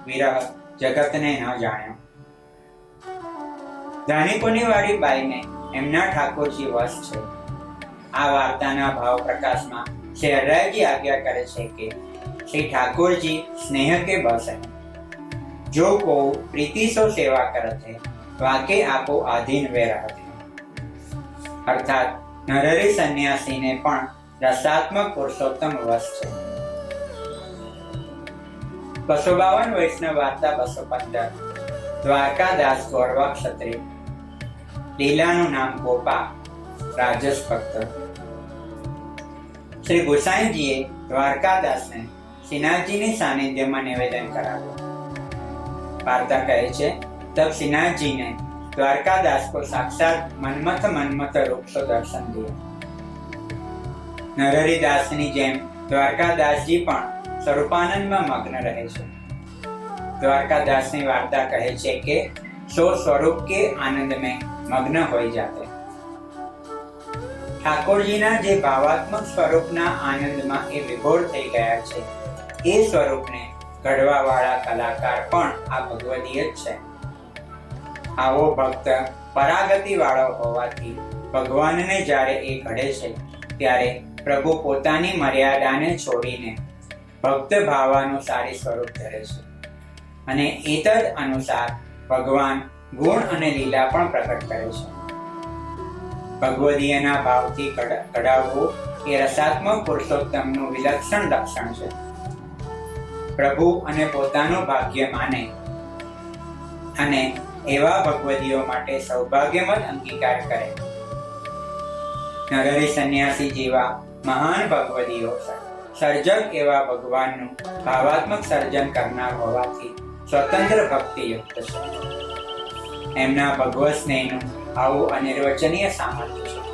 વિરહ જગતને ન જાણ્યો. ધાનીપુરની વાળી બાઈને એમના ઠાકોરજી વશ છે. આ વાર્તાના ભાવ પ્રકાશમાં શ્રી હરરાયજી આજ્ઞા કરે છે કે શ્રી ઠાકોરજી સ્નેહ કે બસ હૈ, જો કો પ્રીતિ સો સેવા કરત હૈ, વાકે આપો આધીન વે રહત હૈ. અર્થાત નરહરી સંન્યાસીને પણ રસાત્મક પુરુષોત્તમ વશ છે. 252 વૈષ્ણવ વાર્તા 215. દ્વારકાદાસ ગોરવા ક્ષત્રિય. લીલાનું નામ ગોપા, રાજસ ભક્ત. શ્રી ગોસાઈજીએ દ્વારકાદાસને શ્રીનાથજીની સાનિધ્યમાં નિવેદન કરાવ્યું. વાર્તા કહે છે, તબ श्रीनाथ ने द्वारकादास को साक्षात મન્મથ રૂપ સો દર્શન દિયા. નરહરી દાસની જેમ દ્વારકાદાસજી પણ સ્વરૂપાનંદમાં મગ્ન રહે છે. દ્વારકાદાસની વાર્તા કહે છે કે સો સ્વરૂપ કે આનંદ में મગ્ન હોઈ જાતે. ઠાકોરજીના જે ભાવાત્મક સ્વરૂપના આનંદમાં એ વિભોર થઈ ગયા છે, એ સ્વરૂપને ઘડવા વાળા કલાકાર પણ આ ભગવદીય જ છે. આવો ભક્ત પરાગતિ વાળો હોવાથી ભગવાનને જ્યારે એ ઘડે છે ત્યારે પ્રભુ પોતાની મર્યાદાને છોડીને ભક્ત ભાવાનુસારી સ્વરૂપ ધરે છે અને એતદ અનુસાર ભગવાન ગુણ અને લીલા પણ પ્રકટ કરે છે. ભગવદીયના ભાવથી કઢાવવું એ રસાત્મક પુરુષોત્તમનું વિલક્ષણ લક્ષણ છે. પ્રભુ અને પોતાનું ભાગ્ય માને અને એવા ભગવદીઓ માટે સૌભાગ્યમત અંગીકાર કરે. નરહરી સંન્યાસી જેવા મહાન ભગવદીઓ સર્જક એવા ભગવાનનું ભાવાત્મક સર્જન કરનાર હોવાથી સ્વતંત્ર ભક્તિયુક્ત છે. એમના ભગવત સ્નેહનું આવું અનિર્વચનીય સામર્થ્ય છે.